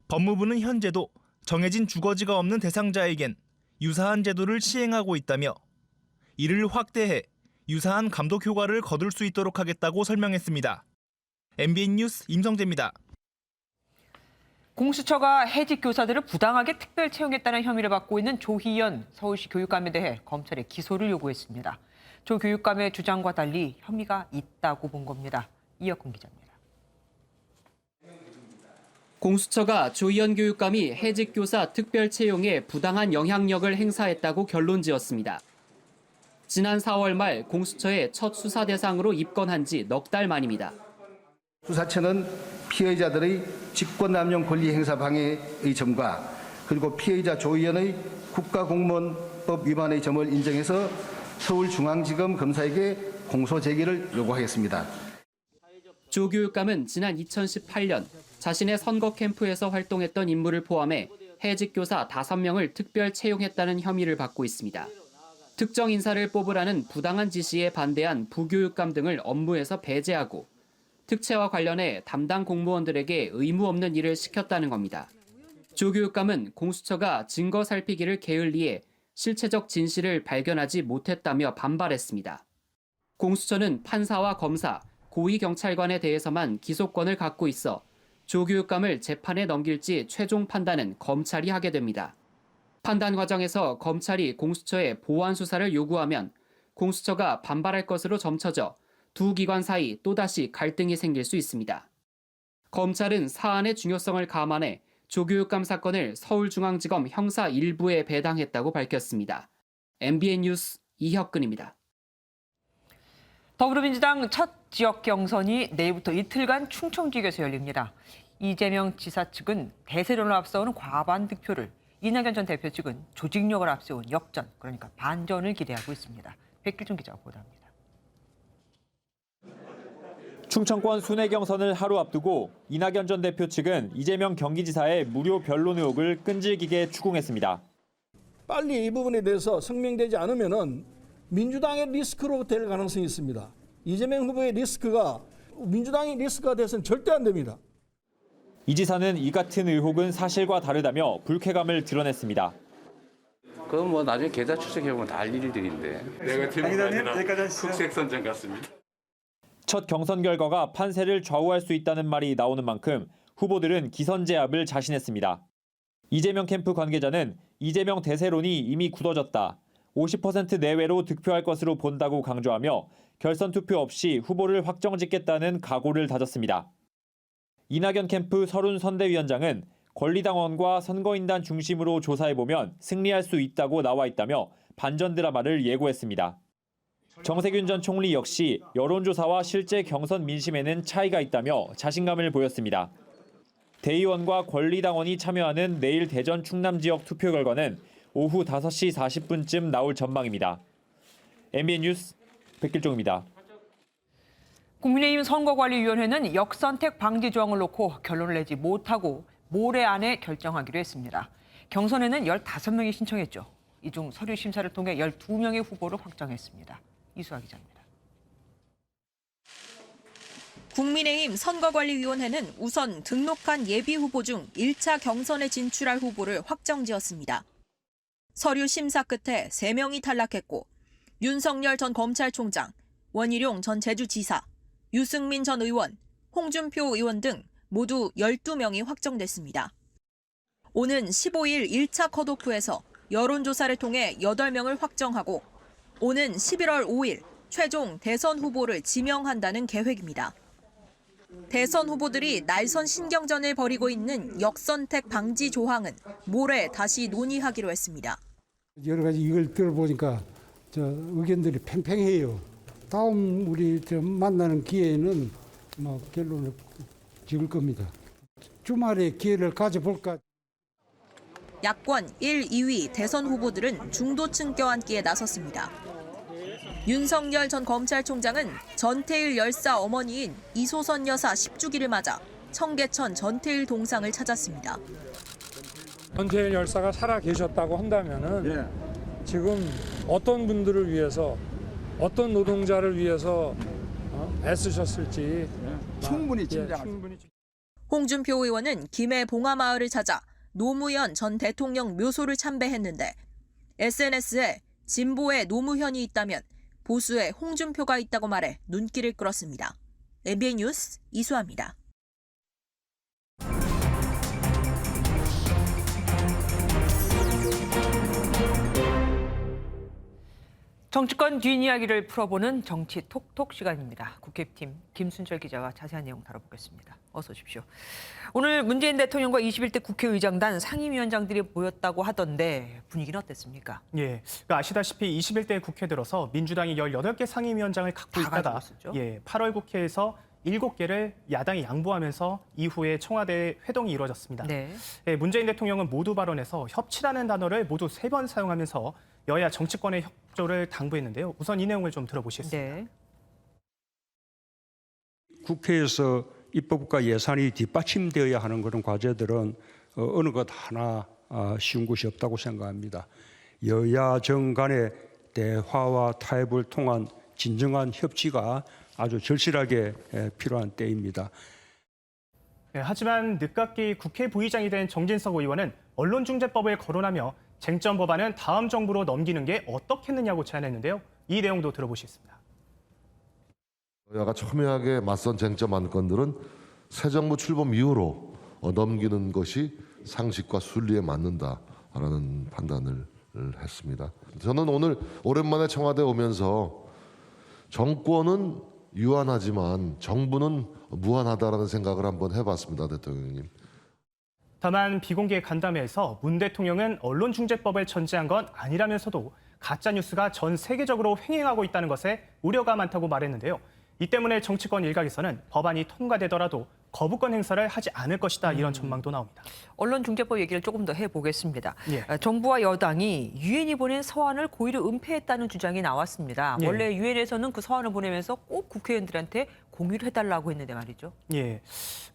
법무부는 현재도 정해진 주거지가 없는 대상자에겐 유사한 제도를 시행하고 있다며 이를 확대해 유사한 감독 효과를 거둘 수 있도록 하겠다고 설명했습니다. MBN 뉴스 임성재입니다. 공수처가 해직 교사들을 부당하게 특별 채용했다는 혐의를 받고 있는 조희연 서울시 교육감에 대해 검찰에 기소를 요구했습니다. 조 교육감의 주장과 달리 혐의가 있다고 본 겁니다. 이혁훈 기자입니다. 공수처가 조희연 교육감이 해직 교사 특별 채용에 부당한 영향력을 행사했다고 결론지었습니다. 지난 4월 말 공수처의 첫 수사 대상으로 입건한 지 넉 달 만입니다. 수사처는 피해자들의 직권남용 권리 행사 방해의 점과 그리고 피해자 조희연의 국가공무원법 위반의 점을 인정해서 서울중앙지검 검사에게 공소 제기를 요구하겠습니다. 조 교육감은 지난 2018년 자신의 선거 캠프에서 활동했던 인물을 포함해 해직 교사 5명을 특별 채용했다는 혐의를 받고 있습니다. 특정 인사를 뽑으라는 부당한 지시에 반대한 부교육감 등을 업무에서 배제하고 특채와 관련해 담당 공무원들에게 의무 없는 일을 시켰다는 겁니다. 조 교육감은 공수처가 증거 살피기를 게을리해 실체적 진실을 발견하지 못했다며 반발했습니다. 공수처는 판사와 검사, 고위경찰관에 대해서만 기소권을 갖고 있어 조 교육감을 재판에 넘길지 최종 판단은 검찰이 하게 됩니다. 판단 과정에서 검찰이 공수처에 보완 수사를 요구하면 공수처가 반발할 것으로 점쳐져 두 기관 사이 또다시 갈등이 생길 수 있습니다. 검찰은 사안의 중요성을 감안해 조 교육감 사건을 서울중앙지검 형사 1부에 배당했다고 밝혔습니다. MBN 뉴스 이혁근입니다. 더불어민주당 첫 지역 경선이 내일부터 이틀간 충청지역에서 열립니다. 이재명 지사 측은 대세론을 앞서오는 과반 득표를, 이낙연 전 대표 측은 조직력을 앞세운 역전, 그러니까 반전을 기대하고 있습니다. 백길준 기자가 보도합니다. 충청권 순회 경선을 하루 앞두고 이낙연 전 대표 측은 이재명 경기지사의 무료 변론 의혹을 끈질기게 추궁했습니다. 빨리 이 부분에 대해서 성명되지 않으면 민주당의 리스크로 될 가능성이 있습니다. 이재명 후보의 리스크가 민주당의 리스크가 돼서는 절대 안 됩니다. 이 지사는 이 같은 의혹은 사실과 다르다며 불쾌감을 드러냈습니다. 그건 뭐 나중에 계좌 추적해보면 다 알 일들인데. 내가 팀장이나 흑색선전 같습니다. 첫 경선 결과가 판세를 좌우할 수 있다는 말이 나오는 만큼 후보들은 기선제압을 자신했습니다. 이재명 캠프 관계자는 이재명 대세론이 이미 굳어졌다. 50% 내외로 득표할 것으로 본다고 강조하며 결선 투표 없이 후보를 확정짓겠다는 각오를 다졌습니다. 이낙연 캠프 서른 선대위원장은 권리당원과 선거인단 중심으로 조사해보면 승리할 수 있다고 나와 있다며 반전 드라마를 예고했습니다. 정세균 전 총리 역시 여론조사와 실제 경선 민심에는 차이가 있다며 자신감을 보였습니다. 대의원과 권리당원이 참여하는 내일 대전 충남 지역 투표 결과는 오후 5시 40분쯤 나올 전망입니다. MBN 뉴스 백길종입니다. 국민의힘 선거관리위원회는 역선택 방지 조항을 놓고 결론을 내지 못하고 모레 안에 결정하기로 했습니다. 경선에는 15명이 신청했죠. 이 중 서류 심사를 통해 12명의 후보를 확정했습니다. 이수아 기자입니다. 국민의힘 선거관리위원회는 우선 등록한 예비후보 중 1차 경선에 진출할 후보를 확정지었습니다. 서류 심사 끝에 3명이 탈락했고 윤석열 전 검찰총장, 원희룡 전 제주지사, 유승민 전 의원, 홍준표 의원 등 모두 12명이 확정됐습니다. 오는 15일 1차 컷오프에서 여론조사를 통해 8명을 확정하고 오는 11월 5일 최종 대선 후보를 지명한다는 계획입니다. 대선 후보들이 날선 신경전을 벌이고 있는 역선택 방지 조항은 모레 다시 논의하기로 했습니다. 여러 가지 이걸 들어보니까 의견들이 팽팽해요. 다음 우리 만나는 기회에는 결론을 지을 겁니다. 주말에 기회를 가져볼까. 야권 1, 2위 대선 후보들은 중도층 껴안기에 나섰습니다. 윤석열 전 검찰총장은 전태일 열사 어머니인 이소선 여사 10주기를 맞아 청계천 전태일 동상을 찾았습니다. 전태일 열사가 살아 계셨다고 한다면은 지금 어떤 분들을 위해서 어떤 노동자를 위해서 애쓰셨을지 충분히 짐작합니다. 홍준표 의원은 김해 봉하마을을 찾아 노무현 전 대통령 묘소를 참배했는데 SNS에 진보에 노무현이 있다면 보수에 홍준표가 있다고 말해 눈길을 끌었습니다. MBN 뉴스 이수아입니다. 정치권 뒷이야기를 풀어보는 정치 톡톡 시간입니다. 국회팀 김순철 기자와 자세한 내용 다뤄보겠습니다. 어서 오십시오. 오늘 문재인 대통령과 21대 국회의장단 상임위원장들이 모였다고 하던데 분위기는 어땠습니까? 예, 그러니까 아시다시피 21대 국회 들어서 민주당이 18개 상임위원장을 갖고 있다가 8월 국회에서 7개를 야당이 양보하면서 이후에 청와대 회동이 이루어졌습니다. 네. 예, 문재인 대통령은 모두 발언에서 협치라는 단어를 모두 3번 사용하면서 여야 정치권의 협조를 당부했는데요. 우선 이 내용을 좀 들어보시겠습니다. 네. 국회에서 입법과 예산이 뒷받침되어야 하는 그런 과제들은 어느 것 하나 쉬운 것이 없다고 생각합니다. 여야 정 간의 대화와 타협을 통한 진정한 협치가 아주 절실하게 필요한 때입니다. 네, 하지만 늦깎이 국회 부의장이 된 정진석 의원은 언론중재법을 거론하며 쟁점 법안은 다음 정부로 넘기는 게 어떻겠느냐고 제안했는데요. 이 내용도 들어보시겠습니다. 여야가 첨예하게 맞선 쟁점 안건들은 새 정부 출범 이후로 넘기는 것이 상식과 순리에 맞는다라는 판단을 했습니다. 저는 오늘 오랜만에 청와대 오면서 정권은 유한하지만 정부는 무한하다라는 생각을 한번 해봤습니다, 대통령님. 다만 비공개 간담회에서 문 대통령은 언론중재법을 전제한 건 아니라면서도 가짜뉴스가 전 세계적으로 횡행하고 있다는 것에 우려가 많다고 말했는데요. 이 때문에 정치권 일각에서는 법안이 통과되더라도 거부권 행사를 하지 않을 것이다 이런 전망도 나옵니다. 언론중재법 얘기를 조금 더 해보겠습니다. 예. 정부와 여당이 유엔이 보낸 서한을 고의로 은폐했다는 주장이 나왔습니다. 예. 원래 유엔에서는 그 서한을 보내면서 꼭 국회의원들한테 공유를 해달라고 했는데 말이죠. 예,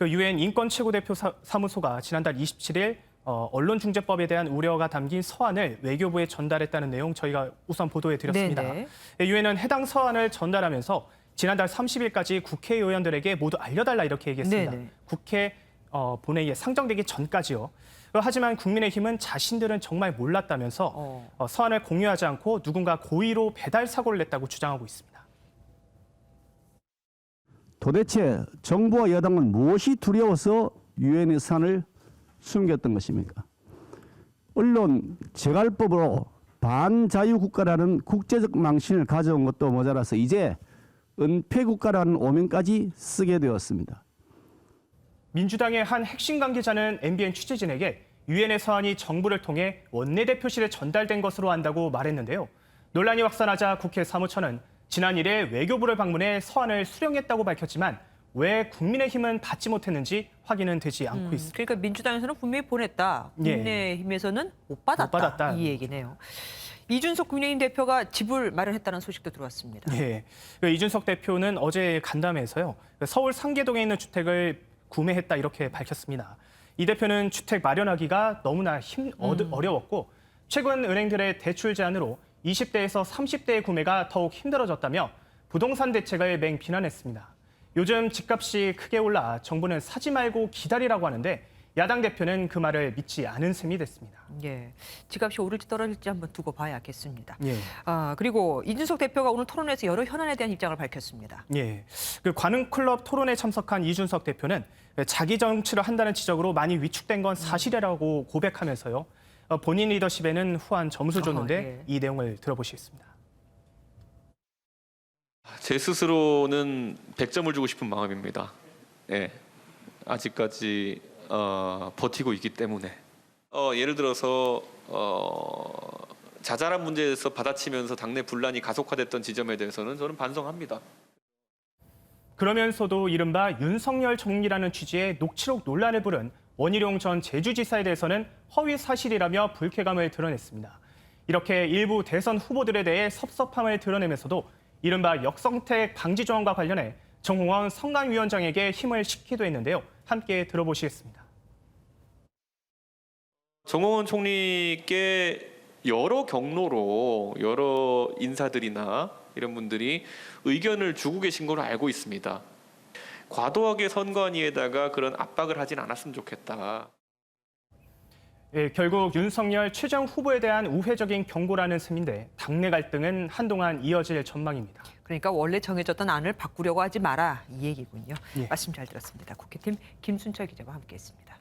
유엔 인권 최고대표 사무소가 지난달 27일 언론중재법에 대한 우려가 담긴 서한을 외교부에 전달했다는 내용 저희가 우선 보도해드렸습니다. 유엔은 해당 서한을 전달하면서 지난달 30일까지 국회의원들에게 모두 알려달라 이렇게 얘기했습니다. 네네. 국회 본회의에 상정되기 전까지요. 하지만 국민의힘은 자신들은 정말 몰랐다면서 서한을 공유하지 않고 누군가 고의로 배달 사고를 냈다고 주장하고 있습니다. 도대체 정부와 여당은 무엇이 두려워서 유엔의 서한을 숨겼던 것입니까? 언론 재갈법으로 반자유국가라는 국제적 망신을 가져온 것도 모자라서 이제 은폐국가라는 오명까지 쓰게 되었습니다. 민주당의 한 핵심 관계자는 MBN 취재진에게 유엔의 서한이 정부를 통해 원내대표실에 전달된 것으로 안다고 말했는데요. 논란이 확산하자 국회 사무처는 지난 1일 외교부를 방문해 서한을 수령했다고 밝혔지만 왜 국민의힘은 받지 못했는지 확인은 되지 않고 있습니다. 그러니까 민주당에서는 분명히 보냈다. 국민의힘에서는 못 받았다. 이 얘기네요. 이준석 국민의힘 대표가 집을 마련했다는 소식도 들어왔습니다. 네, 이준석 대표는 어제 간담회에서요. 서울 상계동에 있는 주택을 구매했다 이렇게 밝혔습니다. 이 대표는 주택 마련하기가 너무나 어려웠고 최근 은행들의 대출 제한으로 20대에서 30대의 구매가 더욱 힘들어졌다며 부동산 대책을 맹비난했습니다. 요즘 집값이 크게 올라 정부는 사지 말고 기다리라고 하는데 야당 대표는 그 말을 믿지 않은 셈이 됐습니다. 예, 집값이 오를지 떨어질지 한번 두고 봐야겠습니다. 예. 그리고 이준석 대표가 오늘 토론회에서 여러 현안에 대한 입장을 밝혔습니다. 예, 관훈클럽 토론에 참석한 이준석 대표는 자기 정치를 한다는 지적으로 많이 위축된 건 사실이라고 고백하면서요. 본인 리더십에는 후한 점수 줬는데 이 내용을 들어보시겠습니다. 제 스스로는 100점을 주고 싶은 마음입니다. 예, 아직까지 버티고 있기 때문에 예를 들어서 자잘한 문제에서 받아치면서 당내 분란이 가속화됐던 지점에 대해서는 저는 반성합니다. 그러면서도 이른바 윤석열 정리라는 취지의 녹취록 논란을 부른 원희룡 전 제주지사에 대해서는 허위 사실이라며 불쾌감을 드러냈습니다. 이렇게 일부 대선 후보들에 대해 섭섭함을 드러내면서도 이른바 역선택 방지 조항과 관련해 정홍원 선관위원장에게 힘을 실기도 했는데요. 함께 들어보시겠습니다. 정홍원 총리께 여러 경로로 여러 인사들이나 이런 분들이 의견을 주고 계신 걸로 알고 있습니다. 과도하게 선관위에다가 그런 압박을 하진 않았으면 좋겠다. 예, 결국 윤석열 최종 후보에 대한 우회적인 경고라는 셈인데 당내 갈등은 한동안 이어질 전망입니다. 그러니까 원래 정해졌던 안을 바꾸려고 하지 마라 이 얘기군요. 예. 말씀 잘 들었습니다. 국회팀 김순철 기자와 함께했습니다.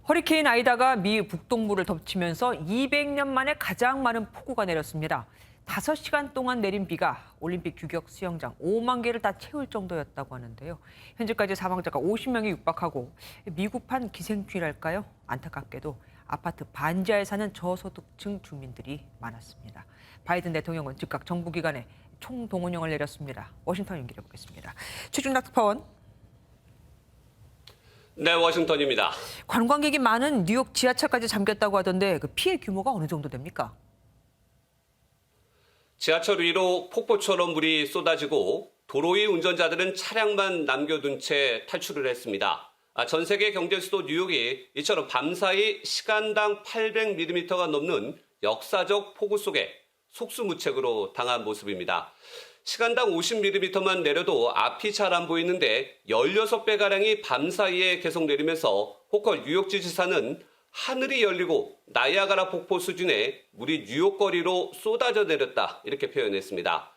허리케인 아이다가 미 북동부를 덮치면서 200년 만에 가장 많은 폭우가 내렸습니다. 5시간 동안 내린 비가 올림픽 규격 수영장 5만 개를 다 채울 정도였다고 하는데요. 현재까지 사망자가 50명에 육박하고 미국판 기생충이랄까요? 안타깝게도 아파트 반지하에 사는 저소득층 주민들이 많았습니다. 바이든 대통령은 즉각 정부기관에 총동원령을 내렸습니다. 워싱턴 연결해 보겠습니다. 최준락 특파원. 네, 워싱턴입니다. 관광객이 많은 뉴욕 지하철까지 잠겼다고 하던데 그 피해 규모가 어느 정도 됩니까? 지하철 위로 폭포처럼 물이 쏟아지고 도로 위 운전자들은 차량만 남겨둔 채 탈출을 했습니다. 전 세계 경제 수도 뉴욕이 이처럼 밤사이 시간당 800mm가 넘는 역사적 폭우 속에 속수무책으로 당한 모습입니다. 시간당 50mm만 내려도 앞이 잘 안 보이는데 16배가량이 밤사이에 계속 내리면서 호컬 뉴욕주 지사는 하늘이 열리고 나이아가라 폭포 수준의 물이 뉴욕거리로 쏟아져 내렸다 이렇게 표현했습니다.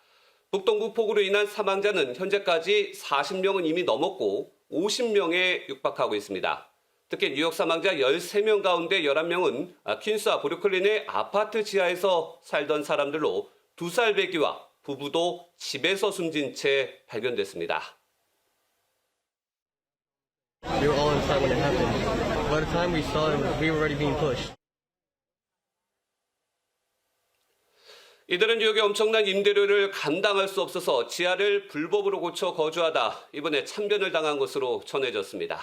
북동부 폭우로 인한 사망자는 현재까지 40명은 이미 넘었고 50명에 육박하고 있습니다. 특히 뉴욕 사망자 13명 가운데 11명은 퀸스와 브루클린의 아파트 지하에서 살던 사람들로 2살 배기와 부부도 집에서 숨진 채 발견됐습니다. We were all inside when it happened. By the time we saw him, we were already being pushed. 이들은 뉴욕의 엄청난 임대료를 감당할 수 없어서 지하를 불법으로 고쳐 거주하다 이번에 참변을 당한 것으로 전해졌습니다.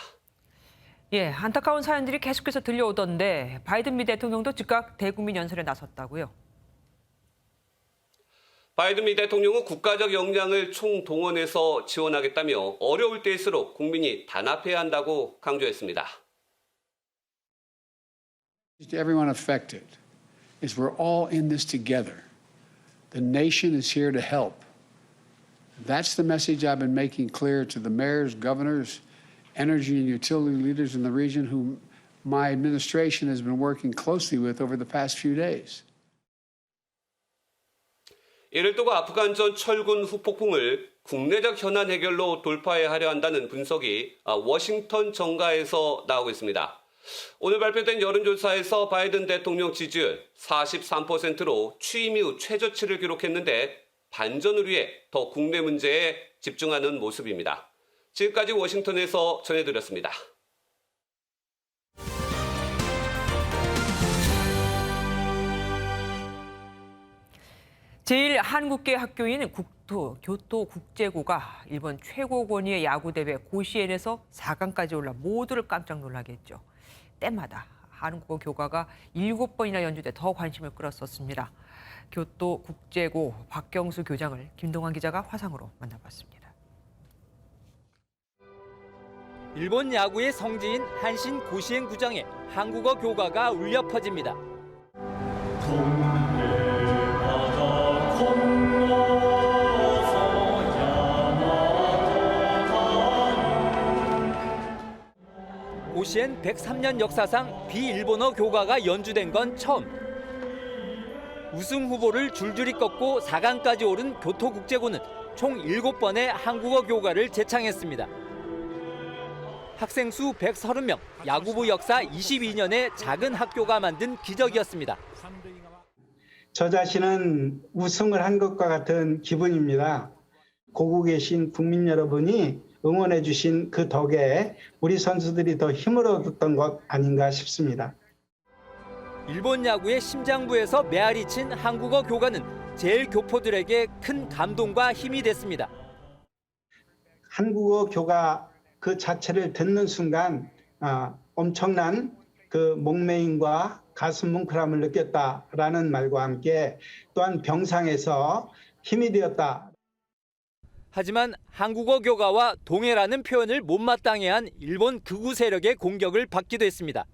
예, 안타까운 사연들이 계속해서 들려오던데 바이든 미 대통령도 즉각 대국민 연설에 나섰다고요. 바이든 미 대통령은 국가적 역량을 총동원해서 지원하겠다며 어려울 때일수록 국민이 단합해야 한다고 강조했습니다. Everyone affected is we're all in this together. The nation is here to help. That's the message I've been making clear to the mayors, governors, energy and utility leaders in the region whom my administration has been working closely with over the past few days. 이를 두고 아프간전 철군 후폭풍을 국내적 현안 해결로 돌파해야 하려 한다는 분석이 워싱턴 정가에서 나오고 있습니다. 오늘 발표된 여론조사에서 바이든 대통령 지지율 43%로 취임 이후 최저치를 기록했는데 반전을 위해 더 국내 문제에 집중하는 모습입니다. 지금까지 워싱턴에서 전해드렸습니다. 제1한국계 학교인 교토국제고가 일본 최고 권위의 야구대회 고시엔에서 4강까지 올라 모두를 깜짝 놀라게 했죠. 때마다 한국어 교가가 7번이나 연주돼 더 관심을 끌었었습니다. 교토국제고 박경수 교장을 김동환 기자가 화상으로 만나봤습니다. 일본 야구의 성지인 한신 고시엔 구장에 한국어 교가가 울려 퍼집니다. 고시엔 103년 역사상 비일본어 교가가 연주된 건 처음. 우승 후보를 줄줄이 꺾고 4강까지 오른 교토국제고는 총 7번의 한국어 교가를 제창했습니다. 학생 수 130명, 야구부 역사 22년의 작은 학교가 만든 기적이었습니다. 저 자신은 우승을 한 것과 같은 기분입니다. 고국에 계신 국민 여러분이 응원해 주신 그 덕에 우리 선수들이 더 힘을 얻었던 것 아닌가 싶습니다. 일본 야구의 심장부에서 메아리 친 한국어 교가는 제일 교포들에게 큰 감동과 힘이 됐습니다. 한국어 교가 그 자체를 듣는 순간 엄청난 그 목매임과 가슴 뭉클함을 느꼈다라는 말과 함께 또한 병상에서 힘이 되었다. 하지만 한국어 교가와 동해라는 표현을 못마땅해 한 일본 극우 세력의 공격을 받기도 했습니다.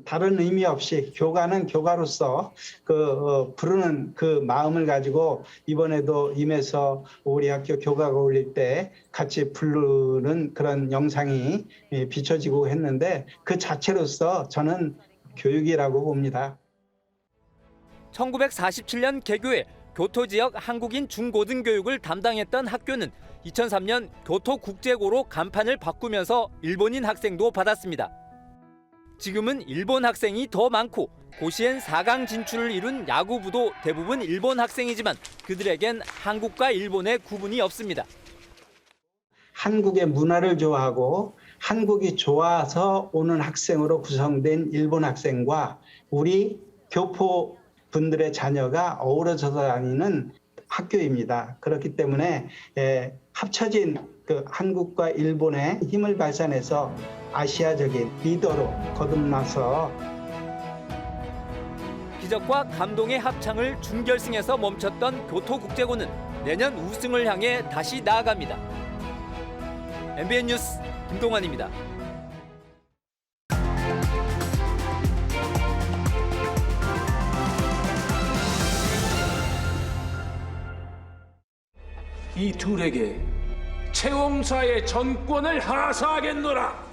다른 의미 없이 교가는 교가로서 부르는 그 마음을 가지고 이번에도 임해서 우리 학교 교가가 올릴 때 같이 부르는 그런 영상이 비춰지고 했는데 그 자체로서 저는 교육이라고 봅니다. 1947년 개교해 교토 지역 한국인 중고등교육을 담당했던 학교는 2003년 교토국제고로 간판을 바꾸면서 일본인 학생도 받았습니다. 지금은 일본 학생이 더 많고 고시엔 4강 진출을 이룬 야구부도 대부분 일본 학생이지만 그들에겐 한국과 일본의 구분이 없습니다. 한국의 문화를 좋아하고 한국이 좋아서 오는 학생으로 구성된 일본 학생과 우리 교포 분들의 자녀가 어우러져서 다니는 학교입니다. 그렇기 때문에 합쳐진 그 한국과 일본의 힘을 발산해서 아시아적인 리더로 거듭나서 기적과 감동의 합창을 준결승에서 멈췄던 교토국제고는 내년 우승을 향해 다시 나아갑니다. MBN 뉴스 김동환입니다. 이 둘에게 최홍사의 전권을 하사하겠노라.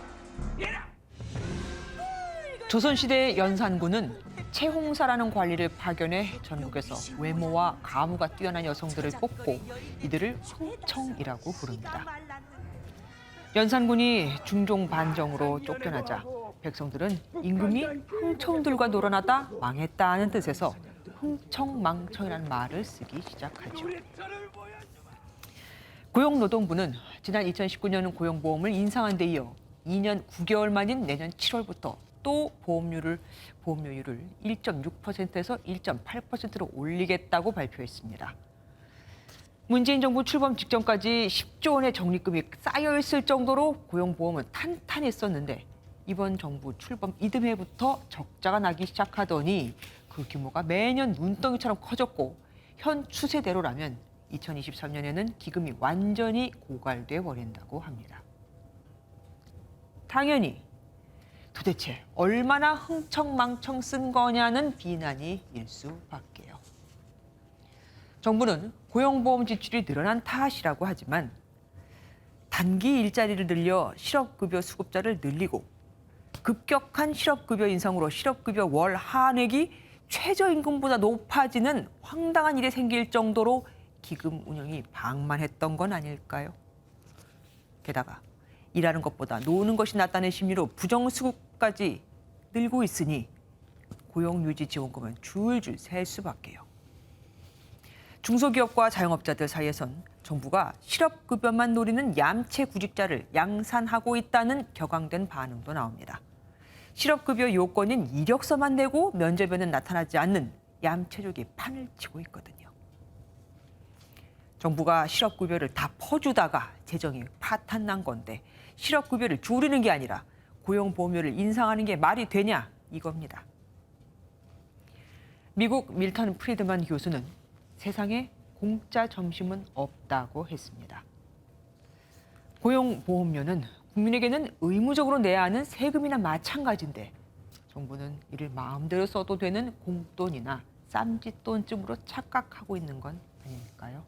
조선시대 연산군은 최홍사라는 관리를 파견해 전국에서 외모와 가무가 뛰어난 여성들을 뽑고 이들을 흥청이라고 부릅니다. 연산군이 중종 반정으로 쫓겨나자 백성들은 임금이 흥청들과 놀아나다 망했다는 뜻에서 흥청망청이라는 말을 쓰기 시작하죠. 고용노동부는 지난 2019년 고용보험을 인상한 데 이어 2년 9개월 만인 내년 7월부터 또 보험료율을 1.6%에서 1.8%로 올리겠다고 발표했습니다. 문재인 정부 출범 직전까지 10조 원의 적립금이 쌓여있을 정도로 고용보험은 탄탄했었는데 이번 정부 출범 이듬해부터 적자가 나기 시작하더니 그 규모가 매년 눈덩이처럼 커졌고 현 추세대로라면 2023년에는 기금이 완전히 고갈돼 버린다고 합니다. 당연히 도대체 얼마나 흥청망청 쓴 거냐는 비난이 일 수밖에요. 정부는 고용보험 지출이 늘어난 탓이라고 하지만 단기 일자리를 늘려 실업급여 수급자를 늘리고 급격한 실업급여 인상으로 실업급여 월 한액이 최저임금보다 높아지는 황당한 일이 생길 정도로 기금 운영이 방만했던 건 아닐까요? 게다가 일하는 것보다 노는 것이 낫다는 심리로 부정수급까지 늘고 있으니 고용유지지원금은 줄줄 셀 수밖에요. 중소기업과 자영업자들 사이에선 정부가 실업급여만 노리는 얌체 구직자를 양산하고 있다는 격앙된 반응도 나옵니다. 실업급여 요건인 이력서만 내고 면접에는 나타나지 않는 얌체족이 판을 치고 있거든요. 정부가 실업급여를 다 퍼주다가 재정이 파탄난 건데 실업급여를 줄이는 게 아니라 고용보험료를 인상하는 게 말이 되냐 이겁니다. 미국 밀턴 프리드만 교수는 세상에 공짜 점심은 없다고 했습니다. 고용보험료는 국민에게는 의무적으로 내야 하는 세금이나 마찬가지인데 정부는 이를 마음대로 써도 되는 공돈이나 쌈짓돈쯤으로 착각하고 있는 건 아닐까요?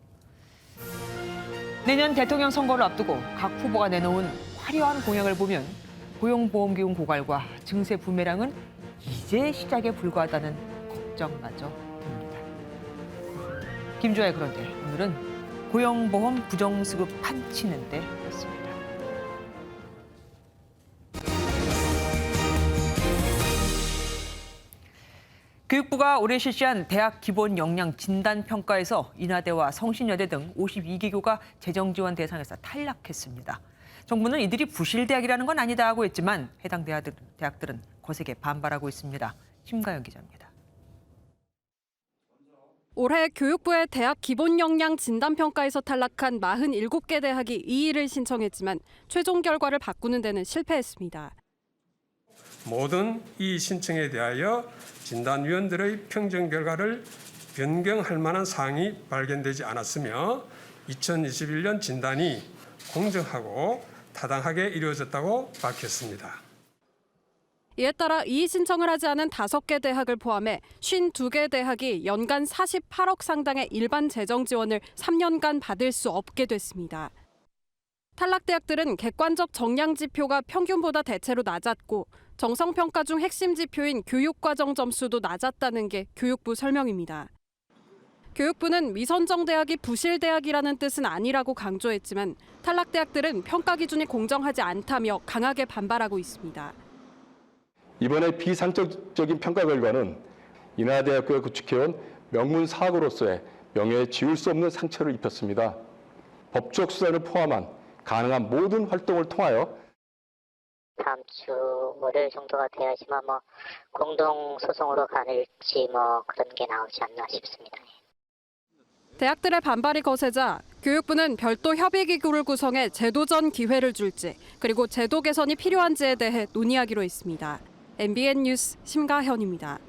내년 대통령 선거를 앞두고 각 후보가 내놓은 화려한 공약을 보면 고용보험기금 고갈과 증세 부메랑은 이제 시작에 불과하다는 걱정마저 듭니다. 김주아의 그런데 오늘은 고용보험 부정수급 판치는 데였습니다. 교육부가 올해 실시한 대학 기본 역량 진단 평가에서 인하대와 성신여대 등 52개교가 재정 지원 대상에서 탈락했습니다. 정부는 이들이 부실대학이라는 건 아니다 하고 했지만 해당 대학들은 거세게 반발하고 있습니다. 심가연 기자입니다. 올해 교육부의 대학 기본 역량 진단 평가에서 탈락한 47개 대학이 이의를 신청했지만 최종 결과를 바꾸는 데는 실패했습니다. 모든 이 신청에 대하여 진단위원들의 평정 결과를 변경할 만한 사항이 발견되지 않았으며 2021년 진단이 공정하고 타당하게 이루어졌다고 밝혔습니다. 이에 따라 이의 신청을 하지 않은 5개 대학을 포함해 52개 대학이 연간 48억 상당의 일반 재정 지원을 3년간 받을 수 없게 됐습니다. 탈락 대학들은 객관적 정량 지표가 평균보다 대체로 낮았고 정성평가 중 핵심 지표인 교육과정 점수도 낮았다는 게 교육부 설명입니다. 교육부는 미선정 대학이 부실 대학이라는 뜻은 아니라고 강조했지만 탈락 대학들은 평가 기준이 공정하지 않다며 강하게 반발하고 있습니다. 이번에 비상적인 평가 결과는 인하대학교가 구축해온 명문 사학으로서의 명예에 지울 수 없는 상처를 입혔습니다. 법적 수단을 포함한 가능한 모든 활동을 통하여 다음 주 월요일 정도가 돼야지만 공동 소송으로 가는지 그런 게 나오지 않나 싶습니다. 대학들의 반발이 거세자 교육부는 별도 협의기구를 구성해 제도전 기회를 줄지 그리고 제도 개선이 필요한지에 대해 논의하기로 했습니다. MBN 뉴스 심가현입니다.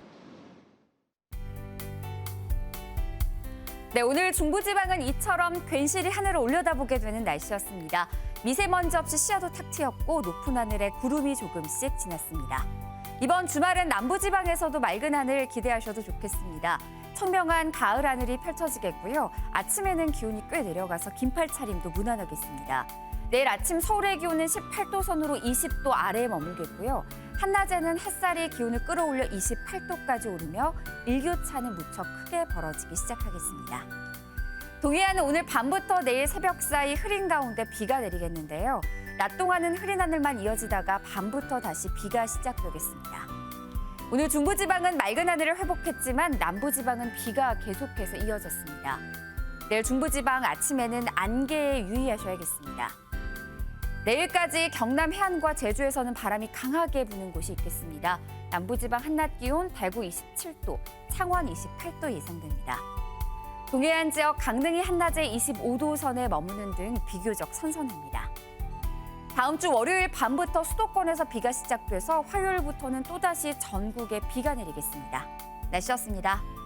네, 오늘 중부지방은 이처럼 괜시리 하늘을 올려다보게 되는 날씨였습니다. 미세먼지 없이 시야도 탁 트였고 높은 하늘에 구름이 조금씩 지났습니다. 이번 주말엔 남부지방에서도 맑은 하늘 기대하셔도 좋겠습니다. 청명한 가을 하늘이 펼쳐지겠고요. 아침에는 기온이 꽤 내려가서 긴팔 차림도 무난하겠습니다. 내일 아침 서울의 기온은 18도 선으로 20도 아래에 머물겠고요. 한낮에는 햇살이 기온을 끌어올려 28도까지 오르며 일교차는 무척 크게 벌어지기 시작하겠습니다. 동해안은 오늘 밤부터 내일 새벽 사이 흐린 가운데 비가 내리겠는데요. 낮 동안은 흐린 하늘만 이어지다가 밤부터 다시 비가 시작되겠습니다. 오늘 중부지방은 맑은 하늘을 회복했지만 남부지방은 비가 계속해서 이어졌습니다. 내일 중부지방 아침에는 안개에 유의하셔야겠습니다. 내일까지 경남 해안과 제주에서는 바람이 강하게 부는 곳이 있겠습니다. 남부지방 한낮 기온 대구 27도, 창원 28도 예상됩니다. 동해안 지역 강릉이 한낮에 25도 선에 머무는 등 비교적 선선합니다. 다음 주 월요일 밤부터 수도권에서 비가 시작돼서 화요일부터는 또다시 전국에 비가 내리겠습니다. 날씨였습니다.